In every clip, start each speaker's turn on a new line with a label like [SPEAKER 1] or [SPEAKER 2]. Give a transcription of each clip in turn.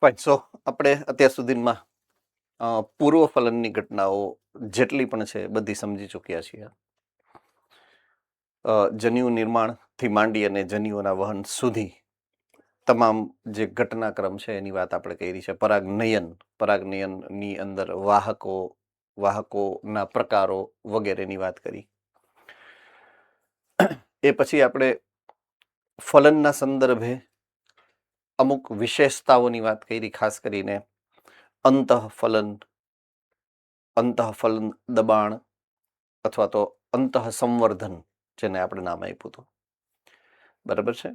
[SPEAKER 1] Fine. સો આપણે અત્યાર સુધીમાં પૂર્વ ફલનની ઘટનાઓ જેટલી પણ છે બધી સમજી ચૂક્યા છીએ. જન્યુ નિર્માણથી માંડી અને જન્યુઓના વહન સુધી તમામ જે ઘટનાક્રમ છે એની વાત આપણે કરી છે. પરાગનયનની અંદર વાહકોના પ્રકારો વગેરેની વાત કરી. એ પછી આપણે ફલનના સંદર્ભે અમુક વિશેષતાઓની વાત કરી, ખાસ કરીને અંતઃફલન દબાણ અથવા તો અંતઃસંવર્ધન જેને આપણે નામ આપ્યું હતું, બરાબર છે.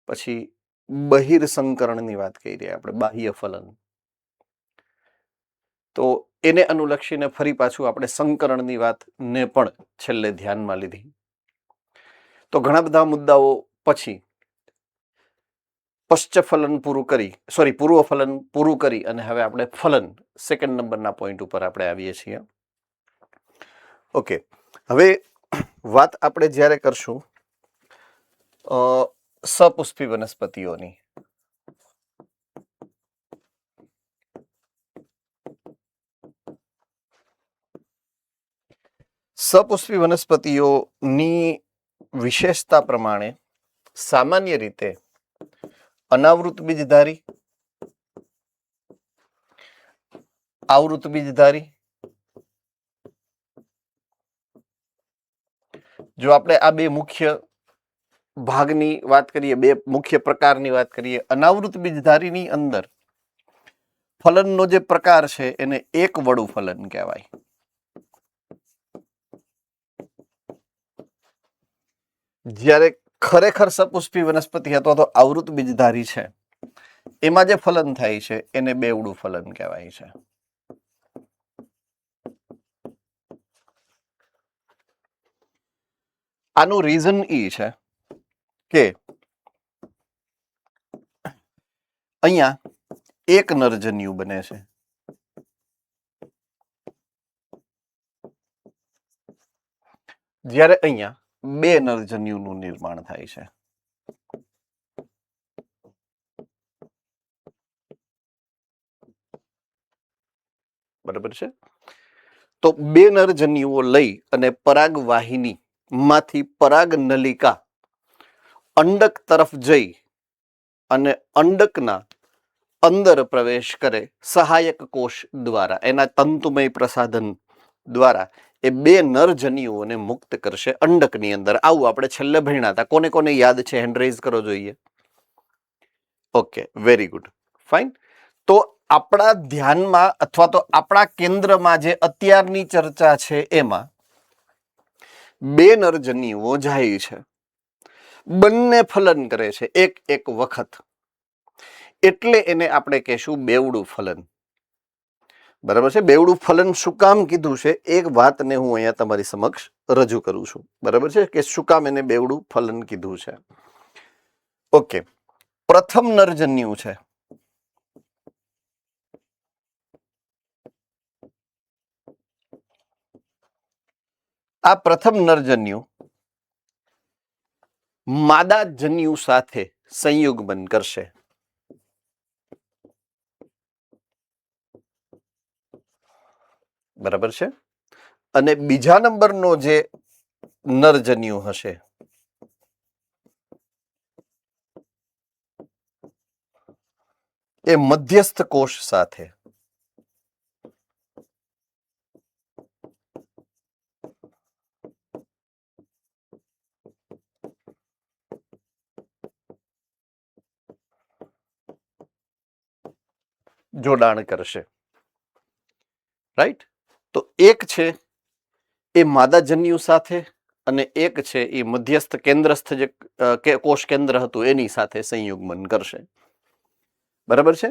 [SPEAKER 1] પછી બહિર્સંકરણની વાત કરી આપણે, બાહ્ય ફલન. તો એને અનુલક્ષીને ફરી પાછું આપણે સંકરણની વાતને પણ છેલ્લે ધ્યાનમાં લીધી. તો ઘણા બધા મુદ્દાઓ પછી પૂર્વ ફલન પૂરું કરી અને હવે આપણે ફલન સેકન્ડ નંબરના પોઈન્ટ ઉપર આપણે આવીએ છીએ. ઓકે, હવે વાત આપણે જ્યારે કરશું સપુષ્પી વનસ્પતિઓની, સપુષ્પી વનસ્પતિઓની વિશેષતા પ્રમાણે સામાન્ય રીતે અનાવૃત બીજધારી, આવૃત બીજધારી. જો આપણે આ બે મુખ્ય ભાગની વાત કરીએ, બે મુખ્ય પ્રકારની વાત કરીએ, અનાવૃત બીજધારીની અંદર ફલનનો જે પ્રકાર છે એને એક વડું ફલન કહેવાય. જ્યારે ખરેખર સપુષ્પી વનસ્પતિ અથવા તો આવૃત બીજધારી છે એમાં જે ફલન થાય છે એને બેવડું ફલન કહેવાય છે. આનું રીઝન એ છે કે અહીંયા એક નરજન્યુ બને છે, જ્યારે અહીંયા બે નરજન્યુનું નિર્માણ થાય છે. બરાબર છે. તો બે નરજન્યુઓ લઈ અને પરાગવાહિની માંથી પરાગ નલિકા અંડક તરફ જઈ અને અંડકના અંદર પ્રવેશ કરે સહાયક કોષ દ્વારા, એના તંતુમય પ્રસાધન દ્વારા એ બે નરજન્યુઓને મુક્ત કરશે અંડકની અંદર. આવું આપણે છેલ્લે ભણ્યા હતા. કોને કોને યાદ છે? હેન્ડ રેઝ કરો જોઈએ. Okay, very good, fine. તો આપણા ધ્યાનમાં અથવા તો આપણા કેન્દ્રમાં જે અત્યારની ચર્ચા છે એમાં બે નરજન્યુઓ જાય છે, બંને ફલન કરે છે એક એક વખત, એટલે એને આપણે કહેશું બેવડું ફલન. બરાબર છે. બેવડું ફલન શું કામ કીધું છે એક વાતને હું અહીંયા તમારી સમક્ષ રજૂ કરું છું. બરાબર છે, કે શું કામ એને બેવડું ફલન કીધું છે. ઓકે, પ્રથમ નરજન્યુ છે, આ પ્રથમ નરજન્યુ માદા જન્યુ સાથે સંયુગ્મન કરશે. બરાબર છે. અને બીજા નંબરનો જે નરજન્યુ હશે એ મધ્યસ્થ કોષ સાથે જોડાણ કરશે. રાઈટ. તો એક છે એ માદા જન્યુ સાથે અને એક છે એ મધ્યસ્થ કેન્દ્રસ્થ જે કોષ કેન્દ્ર હતું એની સાથે સંયુગ્મન કરશે. બરાબર છે.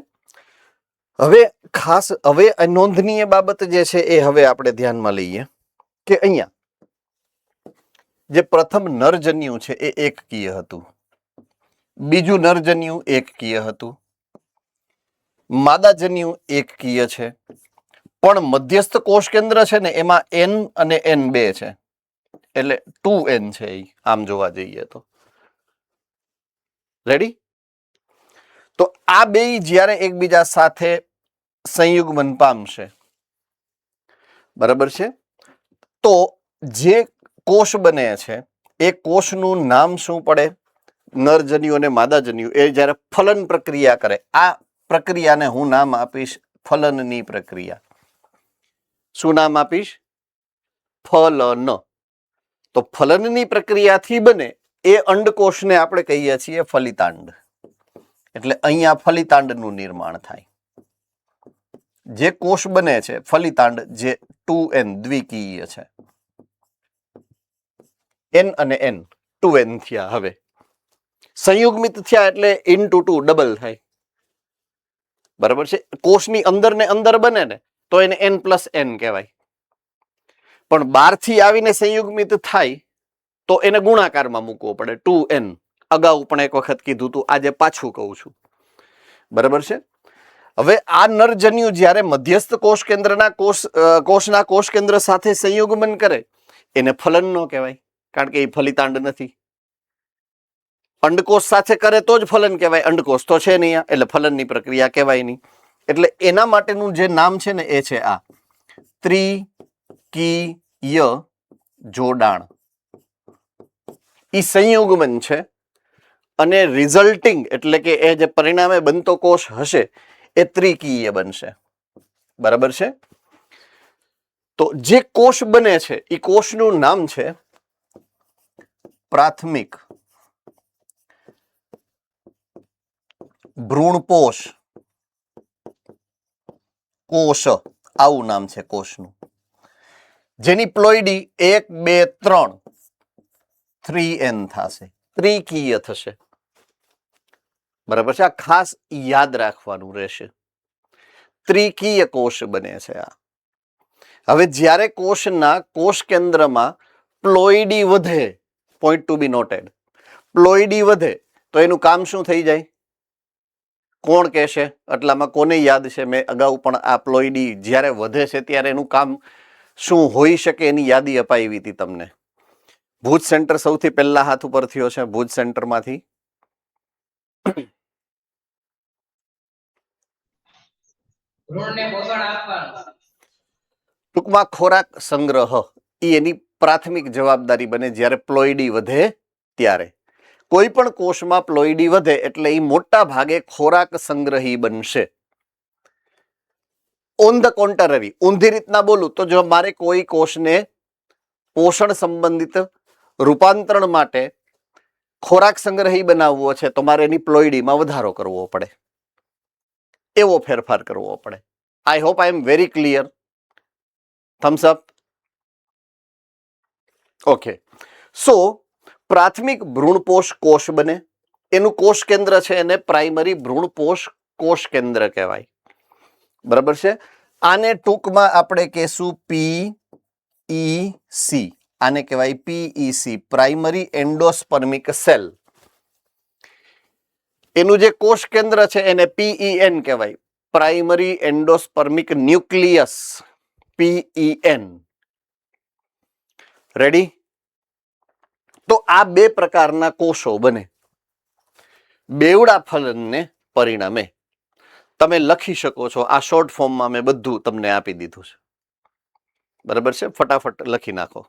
[SPEAKER 1] હવે ખાસ નોંધનીય બાબત જે છે એ હવે આપણે ધ્યાનમાં લઈએ કે અહીંયા જે પ્રથમ નરજન્યુ છે એ એકકીય હતું, બીજું નરજન્યુ એકકીય હતું, માદાજન્યુ એકકીય છે, પણ મધ્યસ્થ કોષ કેન્દ્ર છે ને એમાં N અને N2 છે, એટલે 2N છે. આમ જોવા જઈએ તો રેડી. તો આ બે જ્યારે એકબીજા સાથે સંયુગ્મન પામશે, બરાબર છે, તો જે કોષ બને છે એ કોષનું નામ શું પડે? નરજન્યુ અને માદાજન્યુ એ જ્યારે ફલન પ્રક્રિયા કરે, આ પ્રક્રિયાને હું નામ આપીશ ફલનની પ્રક્રિયા. શું નામ આપીશ? ફલન. તો ફલનની પ્રક્રિયાથી બને એ અંડકોષને આપણે કહીએ છીએ ફલિતાંડ. એટલે અહીંયા ફલિતાંડનું નિર્માણ થાય. જે કોષ બને છે ફલિતાંડ, જે 2n દ્વિકીય છે, n અને n 2n થયા. હવે સંયુગ્મિત થયા એટલે ઇન્ટુ 2 ડબલ થાય, બરાબર છે. કોષની અંદર ને અંદર બને ને તો એને n+n કહેવાય, પણ બહારથી આવીને સંયુગ્મિત થાય તો એને ગુણાકારમાં મૂકવો પડે 2n. અગાઉ પણ એક વખત કીધું હતું, આજે પાછું કહું છું, બરાબર છે. હવે આ નરજન્યુ જ્યારે મધ્યસ્થ કોષ કેન્દ્રના કોષના કોષ કેન્દ્ર સાથે સંયુગ્મન કરે એને ફલન ન કહેવાય, કારણ કે એ ફલિતાંડ નથી. અંડકોષ સાથે કરે તો જ ફલન કહેવાય, અંડકોષ તો છે નહીં, એટલે ફલનની પ્રક્રિયા કહેવાય નહીં. એટલે એના માટેનું જે નામ છે ને એ છે આ ત્રિકીય જોડાણ. ઈ સંયુગ્મન છે અને રિઝલ્ટિંગ એટલે કે એ જે પરિણામે બનતો કોષ હશે એ ત્રિકીય બનશે, બરાબર છે. તો જે કોષ બને છે એ કોષનું નામ છે પ્રાથમિક ભ્રૂણપોષ કોષ, આવું નામ છે કોષનું, જેની પ્લોઈડી 1, 2, 3 3n થશે, ત્રિકીય થશે, બરાબર છે. આ ખાસ યાદ રાખવાનું રહેશે, ત્રિકીય કોષ બને છે આ. હવે જ્યારે કોષના કોષ કેન્દ્રમાં પ્લોઈડી વધે, પોઈન્ટ ટુ બી નોટેડ, પ્લોઈડી વધે તો એનું કામ શું થઈ જાય? કોણ કહેશે? એટલામાં કોને યાદ છે? મેં અગાઉ પણ આ પ્લોઈડી જ્યારે વધે છે ત્યારે એનું કામ શું હોઈ શકે એની યાદી અપાવી હતી તમને. ભુજ સેન્ટર સૌથી પહેલા હાથ ઉપર થયો છે, ભુજ સેન્ટરમાંથી. ટૂંકમાં ખોરાક સંગ્રહ એ એની પ્રાથમિક જવાબદારી બને જ્યારે પ્લોઈડી વધે ત્યારે. કોઈ પણ કોષમાં પ્લોઈડી વધે એટલે એ મોટા ભાગે ખોરાક સંગ્રહી બનશે. ઓન ધ કોન્ટરરી, ઊંધી રીતના બોલું તો જો મારે કોઈ કોષને પોષણ સંબંધિત રૂપાંતરણ માટે ખોરાક સંગ્રહી બનાવવો છે તો મારે એની પ્લોઈડીમાં વધારો કરવો પડે, એવો ફેરફાર કરવો પડે. I hope I am very clear. Thumbs up. Okay. So પ્રાથમિક ભ્રૂણપોષ કોષ બને, એનું કોષ કેન્દ્ર છે એને પ્રાઇમરી ભ્રૂણપોષ કોષ કેન્દ્ર કહેવાય, બરાબર છે. આને ટૂંકમાં આપણે કહેશું PEC. આને કહેવાય PEC, પ્રાઇમરી એન્ડોસ્પર્મિક સેલ. એનું જે કોષ કેન્દ્ર છે એને PEN કહેવાય, પ્રાઇમરી એન્ડોસ્પર્મિક ન્યુક્લિયસ, PEN. રેડી? તો આ બે પ્રકારના કોષો બને. બેવડા ફલનને પરિણામે તમે લખી શકો છો, આ શોર્ટ ફોર્મમાં મેં બધું તમને આપી દીધું છે, બરાબર છે. ફટાફટ લખી નાખો.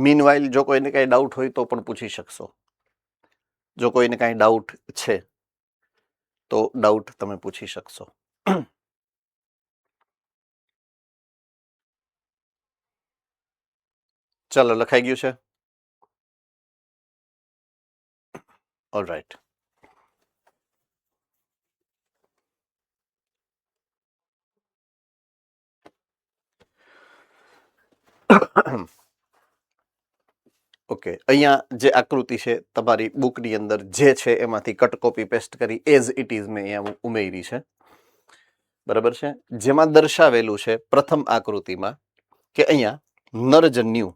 [SPEAKER 1] મીનવાઇલ જો કોઈને કાંઈ ડાઉટ હોય તો પણ પૂછી શકશો. જો કોઈને કાંઈ ડાઉટ છે તો ડાઉટ તમે પૂછી શકશો. ચાલો, લખાઈ ગયું છે? All right. ઓકે, અહીંયા જે આકૃતિ છે તમારી બુકની અંદર જે છે એમાંથી કટ કોપી પેસ્ટ કરી એઝ ઇટ ઇઝ મેં અહીંયા ઉમેરી છે, બરાબર છે. જેમાં દર્શાવેલું છે પ્રથમ આકૃતિમાં કે અહીંયા નરજન્યુ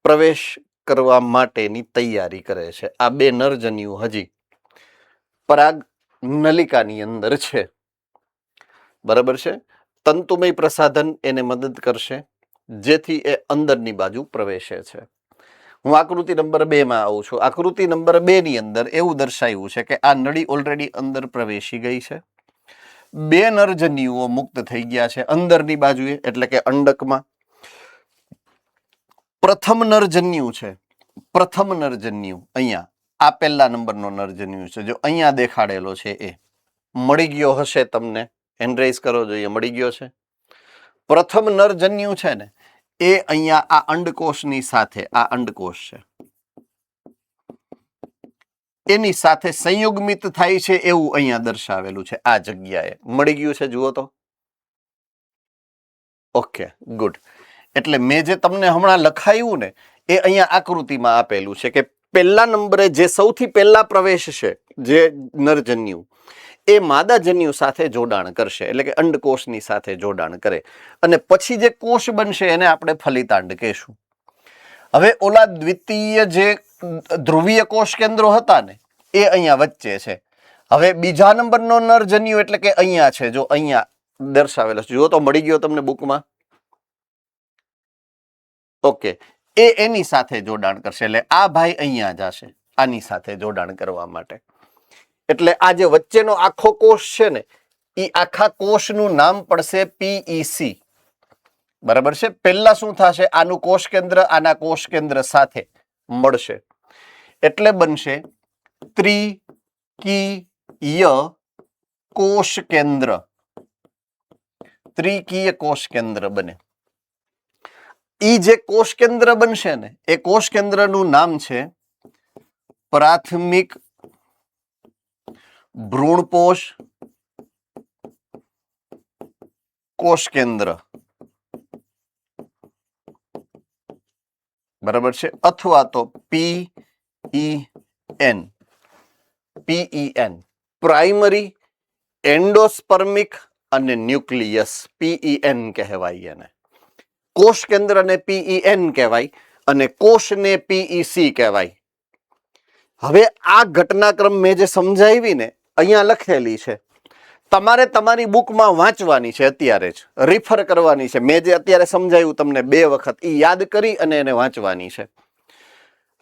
[SPEAKER 1] પ્રવેશ કરવા માટેની તૈયારી કરે છે. આ બે નરજન્યુ હજી પરાગ નલિકાની અંદર છે, બરાબર છે. તંતુમય પ્રસાધન એને મદદ કરશે જેથી એ અંદરની બાજુ પ્રવેશે છે. હું આકૃતિ નંબર 2 માં આવું છું. આકૃતિ નંબર 2 ની અંદર એવું દર્શાવ્યું છે કે આ નળી ઓલરેડી અંદર પ્રવેશી ગઈ છે. બે નરજન્યુઓ મુક્ત થઈ ગયા છે અંદરની બાજુએ, એટલે કે અંડકમાં. પ્રથમ નરજન્યુ છે, પ્રથમ નરજન્યુ અહીંયા આ પહેલા નંબરનો નરજન્યુ છે, જો અહીંયા દેખાડેલો છે એ મળી ગયો હશે તમને. હેન્ડ કરો જોઈએ, મળી ગયો છે. પ્રથમ નરજન્યુ છે ને એ અહીંયા આ અંડકોષની સાથે, આ અંડકોષ છે એની સાથે સંયુગ્મિત થાય છે એવું અહીંયા દર્શાવેલું છે. આ જગ્યાએ મળી ગયું છે, જુઓ તો. Okay, good. એટલે મેં જે તમને હમણાં લખાયું ને એ અહીંયા આકૃતિમાં આપેલું છે કે પહેલા નંબરે જે સૌથી પહેલા પ્રવેશ છે જે નરજન્યુ એ માદાજન્યુ સાથે જોડાણ કરશે, એટલે કે અંડકોષની સાથે જોડાણ કરે અને પછી જે કોષ બનશે એને આપણે ફલિતાંડ કહેશું. હવે ઓલા દ્વિતીય જે ધ્રુવીય કોષ કેન્દ્રો હતા ને એ અહીંયા વચ્ચે છે. હવે બીજા નંબરનો નરજન્યુ એટલે કે અહીંયા છે, જો અહીંયા દર્શાવેલો છે, જુઓ તો મળી ગયો તમને બુકમાં. ઓકે, એ એની સાથે જોડાણ કરશે, એટલે આ ભાઈ અહીંયા જશે આની સાથે જોડાણ કરવા માટે. એટલે આ જે વચ્ચેનો આખો કોષ છે ને એ આખા કોષનું નામ પડશે પીઈસી, બરાબર છે. પહેલા શું થશે, આનું કોષ કેન્દ્ર આના કોષ કેન્દ્ર સાથે મળશે એટલે બનશે ત્રિકીય કોષ કેન્દ્ર. ત્રિકીય કોષ કેન્દ્ર બને. ઈ જે કોષ કેન્દ્ર બનશે ને એ કોષ કેન્દ્રનું નામ છે પ્રાથમિક ભ્રૂણપોષ કોષ કેન્દ્ર, બરાબર છે. અથવા તો PEN, પ્રાઇમરી એન્ડોસ્પર્મિક અને ન્યુક્લિયસ, PEN કહેવાય એને. કોષ કેન્દ્રને PEN કહેવાય અને કોષને PEC કહેવાય. હવે આ ઘટનાક્રમ મેં જે સમજાવી ને અહીંયા લખેલી છે, તમારે તમારી બુકમાં વાંચવાની છે, અત્યારે જ રિફર કરવાની છે. મેં જે અત્યારે સમજાવ્યું તમને 2 વખત એ યાદ કરી અને એને વાંચવાની છે.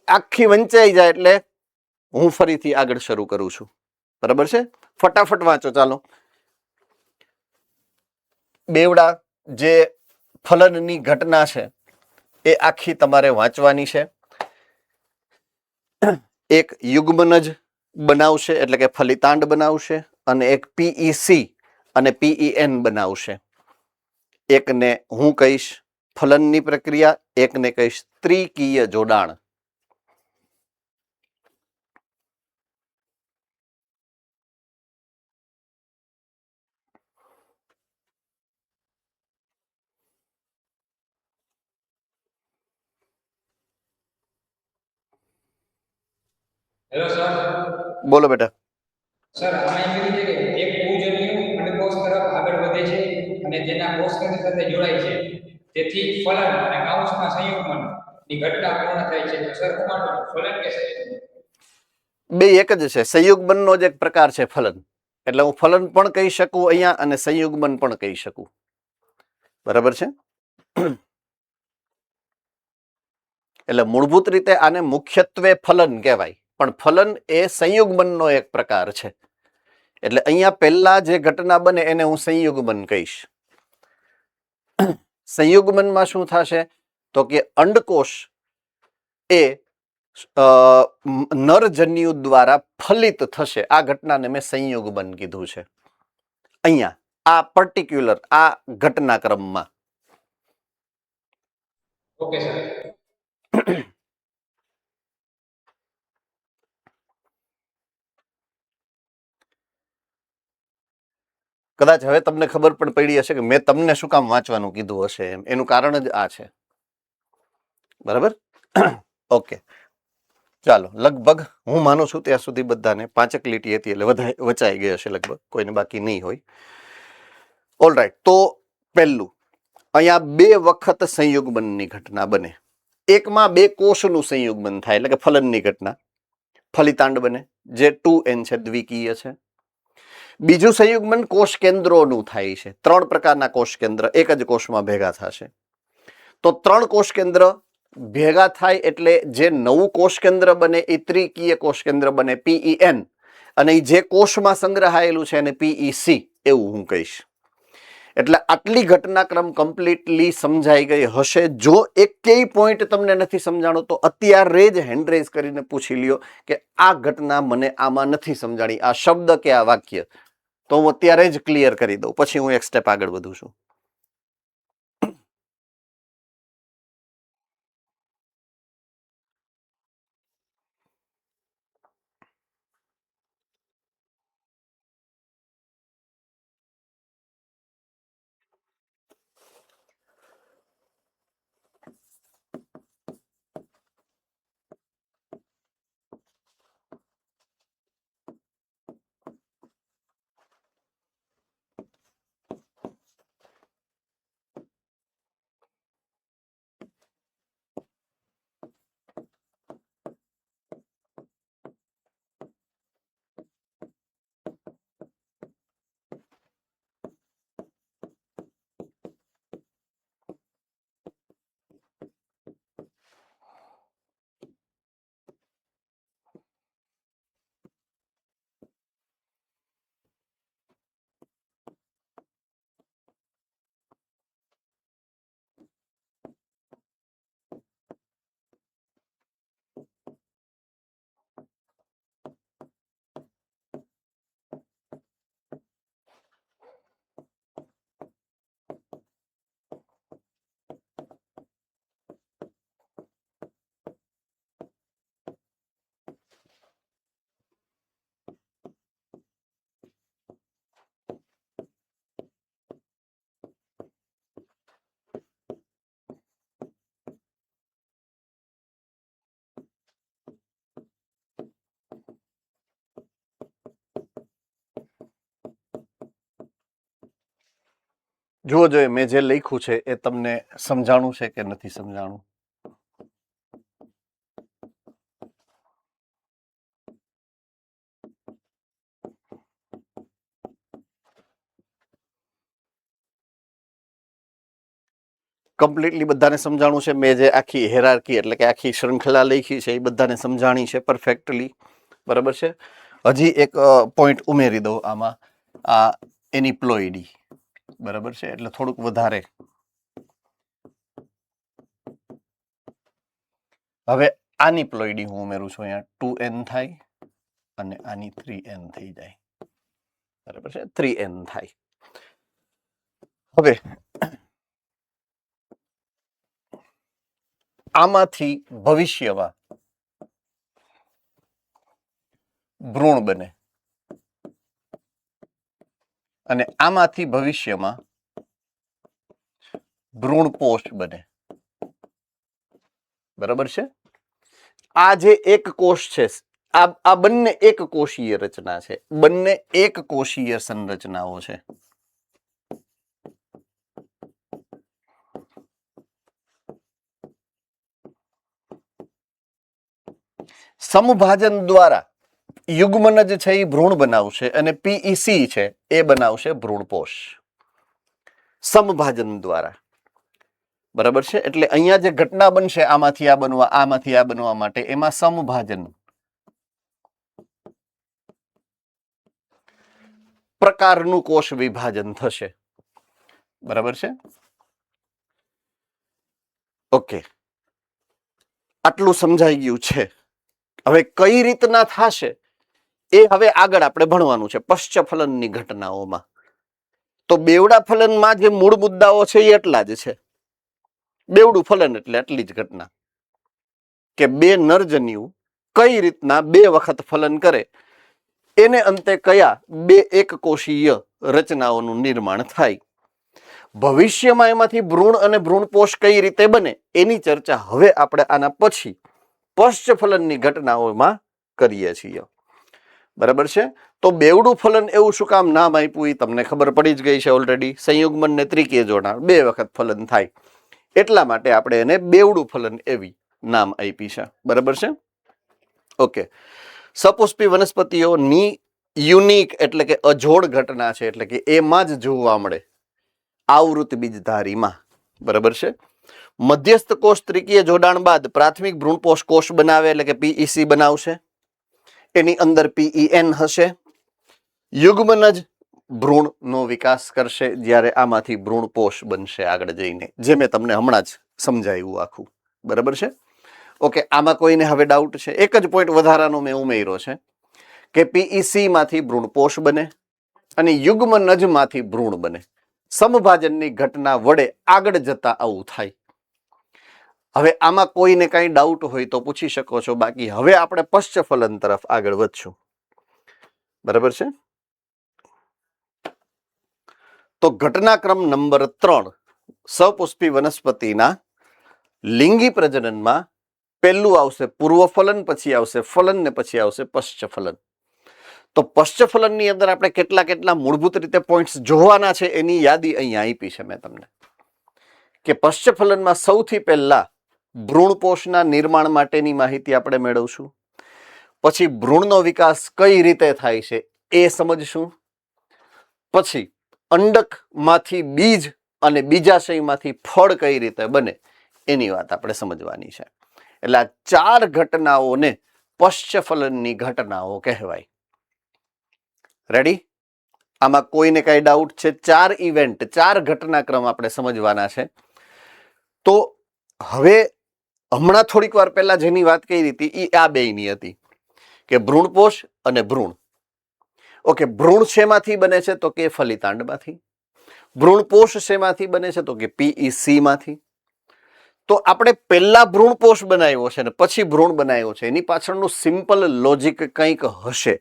[SPEAKER 1] આખી વંચાઈ જાય એટલે હું ફરીથી આગળ શરૂ કરું છું, બરાબર છે. ફટાફટ વાંચો ચાલો. બેવડા જે ફલનની ઘટના છે એ આખી તમારે વાંચવાની છે. એક યુગ્મનજ બનાવશે એટલે કે ફલિતાંડ બનાવશે અને એક PEC અને PEN બનાવશે. એકને હું કહીશ ફલનની પ્રક્રિયા, એકને કહીશ ત્રિકીય જોડાણ.
[SPEAKER 2] Hello sir.
[SPEAKER 1] બોલો બેટા.
[SPEAKER 2] સર આમાં એમ કીધું છે કે એક પૂજન્યુ અંડકોષ તરફ આગળ વધે છે અને તેના કોષ કેન્દ્ર સાથે જોડાય છે, તેથી ફલન અને કાઉન્સમાં સંયુગ્મન ની ઘટના પૂર્ણ થાય છે. તો સર કોણ ફલન કે સંયુગ્મન?
[SPEAKER 1] બે એક જ છે. સંયુગ્મનનો જ એક પ્રકાર છે ફલન. એટલે હું ફલન પણ કહી શકું અહીંયા અને સંયુગ્મન પણ કહી શકું, બરાબર છે. એટલે મૂળભૂત રીતે આને મુખ્યત્વે ફલન કહેવાય, પણ ફલન એ સંયુગ્મનનો એક પ્રકાર છે. એટલે અહીંયા પહેલા જે ઘટના બને એને હું સંયુગ્મન કહીશ. સંયુગ્મનમાં શું થશે તો કે અંડકોષ એ નરજન્યુ દ્વારા ફલિત થશે. આ ઘટનાને મેં સંયુગ્મન કીધું છે અહીંયા આ પર્ટિક્યુલર આ ઘટનાક્રમમાં.
[SPEAKER 2] Okay sir.
[SPEAKER 1] કદાચ હવે તમને ખબર પણ પડી હશે કે મેં તમને શું કામ વાંચવાનું કીધું હશે એમ. એનું કારણ જ આ છે, બરાબર. ઓકે, ચાલો, લગભગ હું માનું છું ત્યાં સુધી બધાને 5 લીટી હતી એટલે વચાઈ ગઈ હશે, લગભગ કોઈને બાકી નહીં હોય. ઓલરાઈટ, તો પહેલું, અહીંયા 2 વખત સંયુગ્મનની ઘટના બને. એકમાં 2 કોષનું સંયુગ્મન થાય એટલે કે ફલનની ઘટના, ફલિતાંડ બને, જે 2n છે, દ્વિકીય છે. બીજું સંયુગ્મન કોષ કેન્દ્રોનું થાય છે. 3 પ્રકારના કોષ કેન્દ્ર એક જ કોષમાં ભેગા થશે. તો 3 કોષ કેન્દ્ર ભેગા થાય એટલે જે નવું કોષ કેન્દ્ર બને એ ત્રિકીય કોષ કેન્દ્ર બને, PEN, અને જે કોષમાં સંગ્રહાયેલું છે એને PEC એવું હું કહીશ. એટલે આટલી ઘટનાક્રમ કમ્પ્લીટલી સમજાઈ ગઈ હશે. જો એકેય પોઈન્ટ તમને નથી સમજાણો તો અત્યારે જ હેન્ડ રેઝ કરીને પૂછી લ્યો કે આ ઘટના મને આમાં નથી સમજાણી, આ શબ્દ કે આ વાક્ય, તો હું અત્યારે જ ક્લિયર કરી દઉં, પછી હું એક સ્ટેપ આગળ વધું છું. જુઓ, જોઈએ મેં જે લખ્યું છે એ તમને સમજાણું છે કે નથી સમજાણું? કમ્પ્લીટલી બધાને સમજાણું છે? મેં જે આખી હેરાર્કી એટલે કે આખી શૃંખલા લખી છે એ બધાને સમજાણી છે પરફેક્ટલી? બરાબર છે. હજી એક પોઈન્ટ ઉમેરી દઉં આમાં, આ એનિપ્લોઇડી, બરાબર છે, એટલે થોડુંક વધારે. હવે આની પ્લોઇડી હું ઉમેરું છું, અહીંયા 2n થાય અને આની 3n થઈ જાય, બરાબર છે, 3n થાય. હવે આમાંથી ભવિષ્યમાં ભ્રૂણ બને અને આમાંથી ભવિષ્યમાં ભ્રૂણપોષ બને, બરાબર છે. આ જે એક કોષ છે, આ બંને એક કોષીય રચના છે, બંને એક કોષીય સંરચનાઓ છે. સમભાજન દ્વારા યુગ્મનજ છે એ ભ્રૂણ બનાવશે અને PEC છે એ બનાવશે ભ્રૂણપોષ, સમભાજન દ્વારા, બરાબર છે. એટલે અહીંયા જે ઘટના બનશે આમાંથી આ બનવા, આમાંથી આ બનવા માટે, એમાં સમભાજન પ્રકારનું કોષ વિભાજન થશે, બરાબર છે. ઓકે, આટલું સમજાઈ ગયું છે. હવે કઈ રીતના થશે એ હવે આગળ આપણે ભણવાનું છે પશ્ચફલનની ઘટનાઓમાં. તો બેવડા ફલનમાં જે મૂળ મુદ્દાઓ છે એ એટલા જ છે. બેવડું ફલન એટલે આટલી જ ઘટના કે 2 નરજન્યુ કઈ રીતના 2 વખત ફલન કરે, એને અંતે કયા 2 એકકોષીય રચનાઓનું નિર્માણ થાય. ભવિષ્યમાં એમાંથી ભ્રૂણ અને ભ્રૂણપોષ કઈ રીતે બને એની ચર્ચા હવે આપણે આના પછી પશ્ચફલનની ઘટનાઓમાં કરીએ છીએ. બરાબર છે. તો બેવડું ફલન એવું શું કામ નામ આપ્યું એ તમને ખબર પડી જ ગઈ છે ઓલરેડી. સંયુગ્મન ને ત્રિકીય જોડાણ 2 વખત ફલન થાય એટલા માટે આપણે એને બેવડું ફલન એવી નામ આપી છે. બરાબર છે. ઓકે. સપુષ્પી વનસ્પતિઓની યુનિક એટલે કે અજોડ ઘટના છે, એટલે કે એમાં જ જોવા મળે આવૃત બીજધારીમાં. બરાબર છે. મધ્યસ્થ કોષ ત્રિકીય જોડાણ બાદ પ્રાથમિક ભ્રૂણપોષ કોષ બનાવે એટલે કે પીઈસી બનાવશે. એની અંદર પીઈએન હશે. યુગ્મનજ ભ્રૂણનો વિકાસ કરશે જ્યારે આમાંથી ભ્રૂણપોષ બનશે આગળ જઈને, જે મેં તમને હમણાં જ સમજાવ્યું આખું. બરાબર છે. ઓકે. આમાં કોઈને હવે ડાઉટ છે? એક જ પોઈન્ટ વધારાનો મેં ઉમેર્યો છે કે પીઈસી માંથી ભ્રૂણપોષ બને અને યુગ્મનજ માંથી ભ્રૂણ બને. સમભાજનની ઘટના વડે આગળ જતા આવું થાય. હવે આમાં કોઈને કઈ ડાઉટ હોય તો પૂછી શકો છો, બાકી હવે આપણે પશ્ચફલન તરફ આગળ વધશું. બરાબર છે. તો ઘટનાક્રમ નંબર 3 સપુષ્પી વનસ્પતિના લિંગી પ્રજનનમાં પહેલું આવશે પૂર્વફલન, પછી આવશે ફલન ને પછી આવશે પશ્ચફલન. તો પશ્ચફલનની અંદર આપણે કેટલા મૂળભૂત રીતે પોઈન્ટ્સ જોવાના છે એની યાદી અહીંયા આપી છે મેં તમને, કે પશ્ચફલનમાં સૌથી પહેલા ભ્રૂણપોષના નિર્માણ માટેની માહિતી આપણે મેળવશું. પછી ભ્રૂણનો વિકાસ કઈ રીતે થાય છે એ સમજશું. પછી અંડકમાંથી બીજ અને બીજાશયમાંથી ફળ કઈ રીતે બને એની વાત આપણે સમજવાની છે. એટલે આ 4 ઘટનાઓને પશ્ચફલનની ઘટનાઓ કહેવાય. રેડી? આમાં કોઈને કઈ ડાઉટ છે? 4 ઇવેન્ટ, 4 ઘટનાક્રમ આપણે સમજવાના છે. તો હવે હમણાં થોડીક વાર પહેલા જેની વાત કરી હતી એ આ બેયની હતી કે ભ્રૂણપોષ અને ભ્રૂણ. ઓકે. ભ્રૂણ શેમાંથી બને છે તો કે ફલિતાંડમાંથી. ભ્રૂણપોષ શેમાંથી બને છે તો કે પીઈસી માંથી. તો આપણે પહેલા ભ્રૂણપોષ બનાવ્યો છે ને પછી ભ્રૂણ બનાવ્યો છે, એની પાછળનું સિમ્પલ લોજિક કંઈક હશે.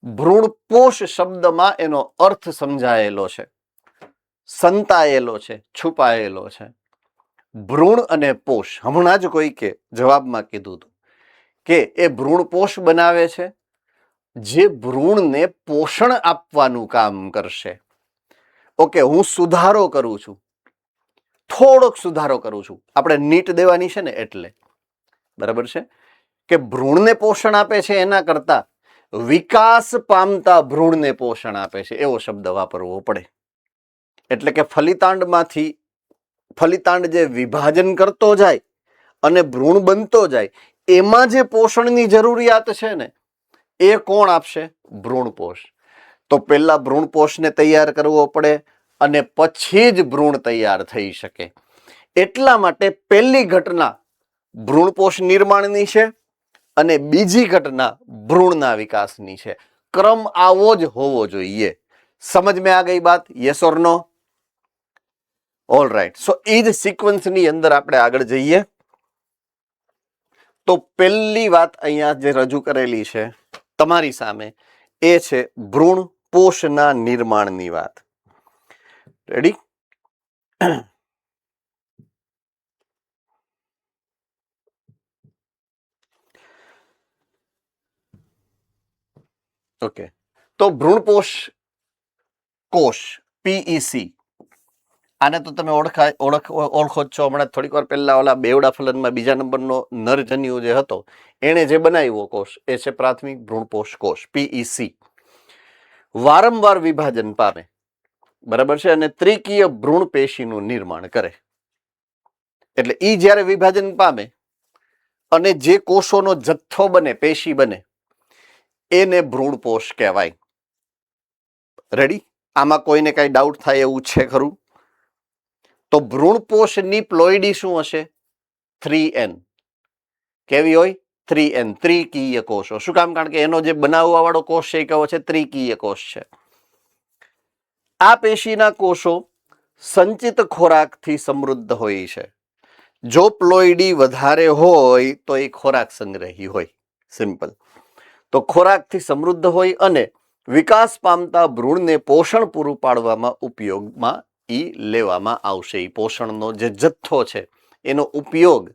[SPEAKER 1] ભ્રૂણપોષ શબ્દમાં એનો અર્થ સમજાયેલો છે, સંતાયેલો છે, છુપાયેલો છે. ભ્રૂણ અને પોષ, હમણાં જ કોઈ કે જવાબમાં કીધું હતું કે એ ભ્રૂણપોષ બનાવે છે જે ભ્રૂણને પોષણ આપવાનું કામ કરશે. ઓકે. હું સુધારો કરું છું, થોડોક સુધારો કરું છું. આપણે નીટ દેવાની છે ને એટલે. બરાબર છે. કે ભ્રૂણને પોષણ આપે છે એના કરતા વિકાસ પામતા ભ્રૂણને પોષણ આપે છે એવો શબ્દ વાપરવો પડે. એટલે કે ફલિતાંડ જે વિભાજન કરતો જાય અને ભ્રૂણ બનતો જાય એમાં જે પોષણની જરૂરિયાત છે ને એ કોણ આપશે? ભ્રૂણપોષ. તો પહેલા ભ્રૂણપોષને તૈયાર કરવો પડે અને પછી જ ભ્રૂણ તૈયાર થઈ શકે. એટલા માટે પહેલી ઘટના ભ્રૂણપોષ નિર્માણની છે અને બીજી ઘટના ભ્રૂણના વિકાસની છે. ક્રમ આવો જ હોવો જોઈએ. સમજ में आ गई बात? यस और नो? All right. સો એ જ સિક્વન્સની અંદર આપણે આગળ જઈએ. તો પહેલી વાત અહીંયા જે રજૂ કરેલી છે તમારી સામે એ છે ભ્રૂણપોષના નિર્માણની વાત. રેડી? ઓકે. તો ભ્રૂણપોષ કોષ પીઈસી, આને તો તમે ઓળખો જ છો. હમણાં થોડીક વાર પહેલા ઓલા બેવડા ફલનમાં બીજા નંબરનો નરજન્યુ જે હતો એણે જે બનાવ્યો કોષ એ છે પ્રાથમિક ભ્રૂણપોષ કોષ પીઈસી. વારંવાર વિભાજન પામે. બરાબર છે. અને ત્રિકીય ભ્રૂણ પેશીનું નિર્માણ કરે. એટલે ઈ જ્યારે વિભાજન પામે અને જે કોષોનો જથ્થો બને, પેશી બને, એને ભ્રૂણપોષ કહેવાય. રેડી? આમાં કોઈને કઈ ડાઉટ થાય એવું છે ખરું? તો ભ્રૂણપોષની પ્લોઇડી શું હશે? 3n. કેવી હોય? 3n, ત્રિકીય કોષો. શું કામ? કારણ કે એનો જે બનાવવા વાળો કોષ છે એ કયો છે? ત્રિકીય કોષ છે. આ પેશીના કોષો સંચિત ખોરાકથી સમૃદ્ધ હોય છે. જો પ્લોઇડી વધારે હોય તો એ ખોરાક સંગ્રહી હોય. સિમ્પલ. તો ખોરાકથી સમૃદ્ધ હોય અને વિકાસ પામતા ભ્રૂણને પોષણ પૂરું પાડવામાં ઉપયોગમાં લેવામાં આવશે. એ પોષણનો જે જથ્થો છે એનો ઉપયોગ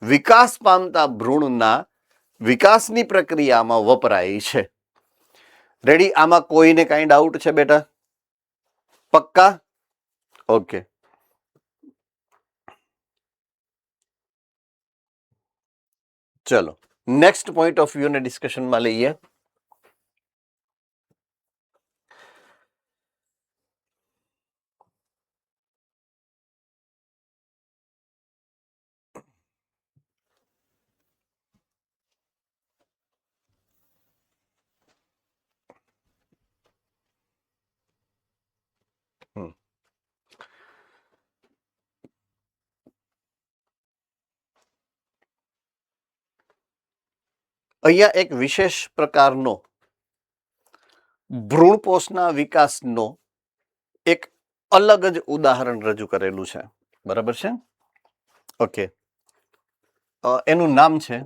[SPEAKER 1] વિકાસ પામતા ભ્રૂણના વિકાસની પ્રક્રિયામાં વપરાય છે. રેડી? આમાં કોઈને કાંઈ ડાઉટ છે બેટા? પક્કા? ઓકે. ચલો નેક્સ્ટ પોઈન્ટ ઓફ વ્યૂ ને ડિસ્કશનમાં લઈએ. અહીંયા એક વિશેષ પ્રકારનો ભ્રૂણપોષના વિકાસનો એક અલગ જ ઉદાહરણ રજૂ કરેલું છે. બરાબર છે? ઓકે. એનું નામ છે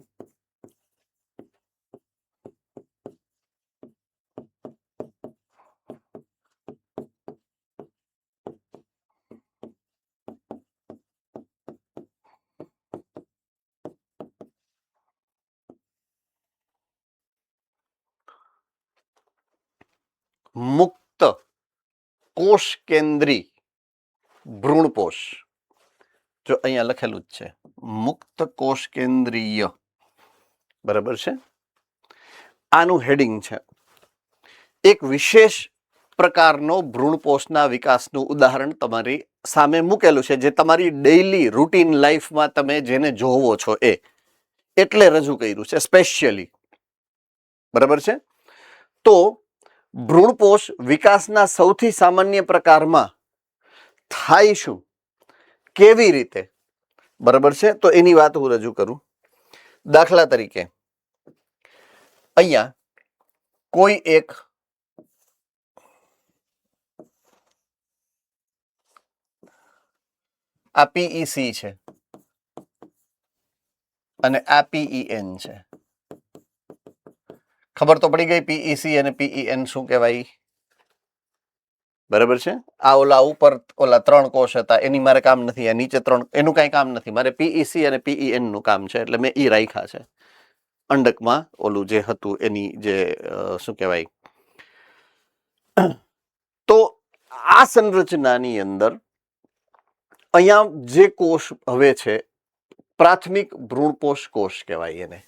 [SPEAKER 1] મુક્ત કોષ કેન્દ્રી ભ્રૂણપોષ. જો અહીંયા લખેલું જ છે મુક્ત કોષ કેન્દ્રીય. બરાબર છે? આનું હેડિંગ છે. એક વિશેષ પ્રકારનો ભ્રૂણપોષના વિકાસનું ઉદાહરણ તમારી સામે મૂકેલું છે, જે તમારી ડેઇલી રૂટીન લાઈફમાં તમે જેને જોવો છો એ એટલે રજૂ કર્યું છે સ્પેશિયલી. બરાબર છે? તો ભ્રૂણપોષ વિકાસના સૌથી સામાન્ય પ્રકારમાં થાય શું, કેવી રીતે? બરાબર છે? તો એની વાત હું રજૂ કરું. દાખલા તરીકે અહીંયા કોઈ એક આ પીઈસી છે અને આ પીઈએન છે. ખબર તો પડી ગઈ પીઈસી અને પીઈએન શું કહેવાય? બરાબર છે? આ ઓલા ઉપર ઓલા 3 કોષ હતા એની મારે કામ નથી. આ નીચે 3 એનું કાંઈ કામ નથી. મારે પીઈસી અને પીઈએન નું કામ છે એટલે મેં ઈ રાખ્યા છે. અંડકમાં ઓલું જે હતું એની જે શું કહેવાય. તો આ સંરચનાની અંદર અહીંયા જે કોષ હવે છે પ્રાથમિક ભ્રૂણપોષ કોષ કહેવાય એને.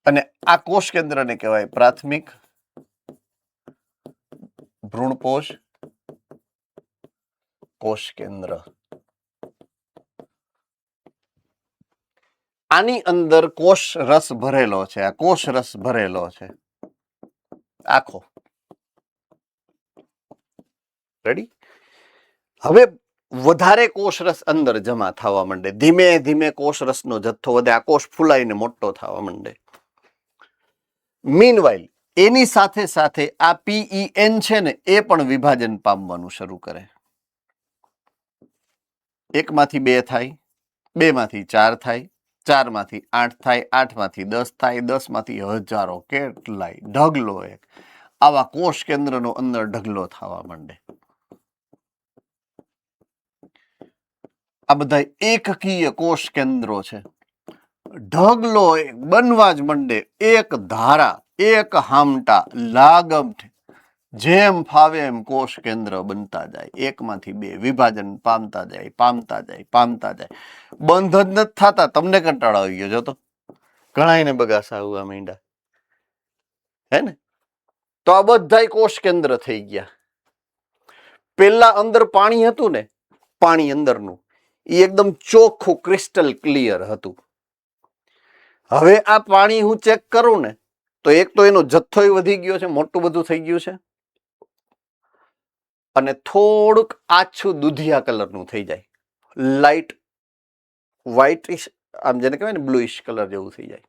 [SPEAKER 1] અને આ કોષ કેન્દ્રને કહેવાય પ્રાથમિક ભ્રૂણપોષ કોષ કેન્દ્ર. આની અંદર કોષ રસ ભરેલો છે. આ કોષ રસ ભરેલો છે આખો. રેડી? હવે વધારે કોષ રસ અંદર જમા થવા માંડે. ધીમે ધીમે કોષ રસનો જથ્થો વધે. આ કોષ ફૂલાઈને મોટો થવા માંડે. મીનવાઇલ એની સાથે સાથે આ પીઈએન છે ને એ પણ વિભાજન પામવાનું શરૂ કરે. 1 માંથી 2 થાય, 2 માંથી 4 થાય, 4 માંથી 8 થાય, 8 માંથી 10 થાય, 10 માંથી હજારો, કેટલાય ઢગલો એક આવા કોષ કેન્દ્રનો અંદર ઢગલો થવા માંડે. આ બધા એકકીય કોષ કેન્દ્રો છે. ઢગલો બનવા જ માંડે. એક ધારા, એક હામટા લાગમ જેમ ફાવે એમ કોષ કેન્દ્ર બનતા જાય. 1 માંથી 2 વિભાજન પામતા જાય, પામતા જાય, પામતા જાય. બંધ જ નથી થતા. તમને કંટાળો આવી ગયો જો તો ઘણાયને બગાસા આવવા માંડ્યા હે ને? તો આ બધાય કોષ કેન્દ્ર થઈ ગયા. પેલા અંદર પાણી હતું ને, પાણી અંદરનું એ એકદમ ચોખ્ખું ક્રિસ્ટલ ક્લિયર હતું. હવે આ પાણી હું ચેક કરું ને તો એક તો એનો જથ્થોય વધી ગયો છે, મોટું બધું થઈ ગયું છે, અને થોડુંક આછું દૂધિયા કલરનું થઈ જાય. લાઇટ વ્હાઇટિશ, આમ જેને કહેવાય ને બ્લુઇશ કલર જેવું થઈ જાય,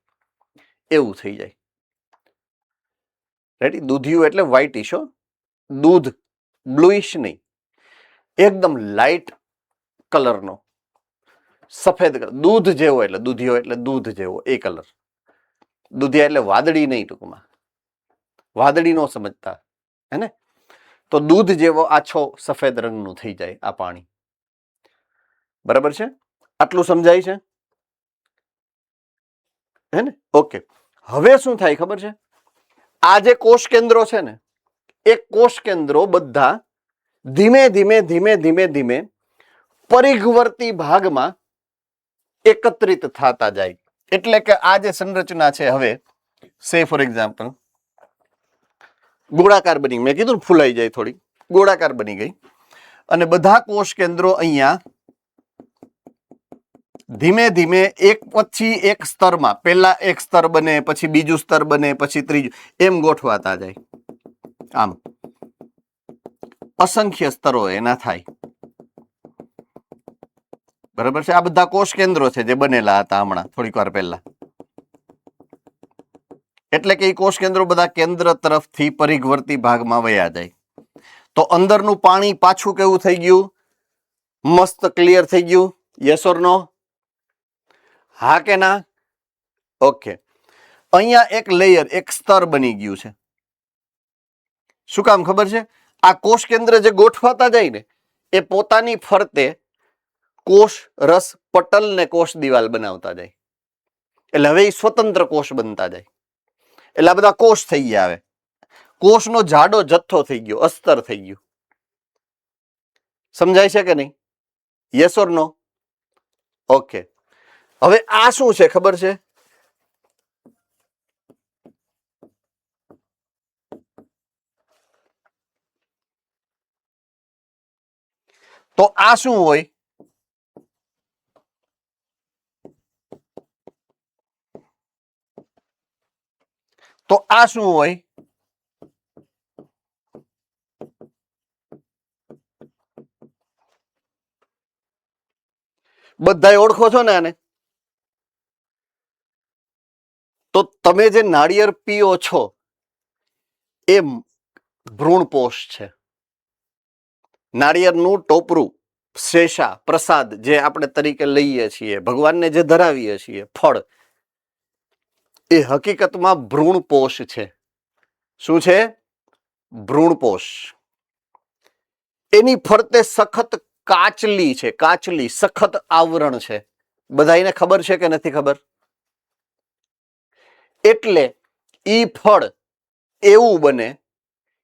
[SPEAKER 1] એવું થઈ જાય. રેડી? દૂધિયું એટલે વ્હાઇટિશ હો, દૂધ, બ્લુઇશ નહીં. એકદમ લાઇટ કલરનો, સફેદ કલર, દૂધ જેવો, એટલે દૂધિયો એટલે દૂધ જેવો એ કલર. દૂધિયા એટલે વાદળી નહીં, ટૂંકમાં વાદળી નો સમજતા, હે ને? તો દૂધ જેવો આછો સફેદ રંગનું થઈ જાય આ પાણી. બરાબર છે? આટલું સમજાય છે, હે ને? ઓકે. હવે શું થાય ખબર છે? આ જે કોષ કેન્દ્રો છે ને, એ કોષ કેન્દ્રો બધા ધીમે ધીમે ધીમે ધીમે ધીમે પરિઘવર્તી ભાગમાં એકત્રિત થતા જાય. એટલે કે આ જે સંરચના છે, હવે સે ફોર એક્ઝામ્પલ ગોળાકાર બની, મેં કીધું ફૂલાઈ જાય થોડી, ગોળાકાર બની ગઈ અને બધા કોષ કેન્દ્રો અહીંયા ધીમે ધીમે એક પછી એક સ્તરમાં, પહેલા એક સ્તર બને, પછી બીજું સ્તર બને, પછી ત્રીજું, એમ ગોઠવાતા જાય. આમ અસંખ્ય સ્તરો એના થાય. બરાબર છે? આ બધા કોષ કેન્દ્રો છે જે બનેલા હતા હમણાં થોડીક વાર પહેલા. એટલે કે એ કોષ કેન્દ્રો બધા કેન્દ્ર તરફથી પરિઘવર્તી ભાગમાં વયા જાય. તો અંદરનું પાણી પાછું કેવું થઈ ગયું? મસ્ત ક્લિયર થઈ ગયું. યસ ઓર નો? હા કે ના? ઓકે. અહીંયા એક લેયર, એક સ્તર બની ગયું છે. શું કામ ખબર છે? આ કોષ કેન્દ્ર જે ગોઠવાતા જાય ને, એ પોતાની ફરતે કોષ રસ પટલ ને કોષ દિવાલ બનાવતા જાય. એટલે હવે એ સ્વતંત્ર કોષ બનતા જાય. એટલે આ બધા કોષ થઈ ગયા. હવે કોષનો જાડો જથ્થો થઈ ગયો, અસ્તર થઈ ગયું. સમજાય છે કે નહીં? Yes or no? ઓકે. હવે આ શું છે ખબર છે? તો આ શું હોય? તો આ શું હોય? બધાય ઓળખો છો ને આને? તો તમે જે નાળિયેર પીઓ છો એ ભ્રૂણપોષ છે. નાળિયેરનું ટોપરું, શેષા, પ્રસાદ જે આપણે તરીકે લઈએ છીએ, ભગવાનને જે ધરાવીએ છીએ, ફળ, એ હકીકતમાં ભ્રૂણપોષ છે. શું છે? ભ્રૂણપોષ. એની ફરતે સખત કાચલી છે, કાચલી સખત આવરણ છે. બધાને ખબર છે કે નથી ખબર? એટલે ઈ ફળ એવું બને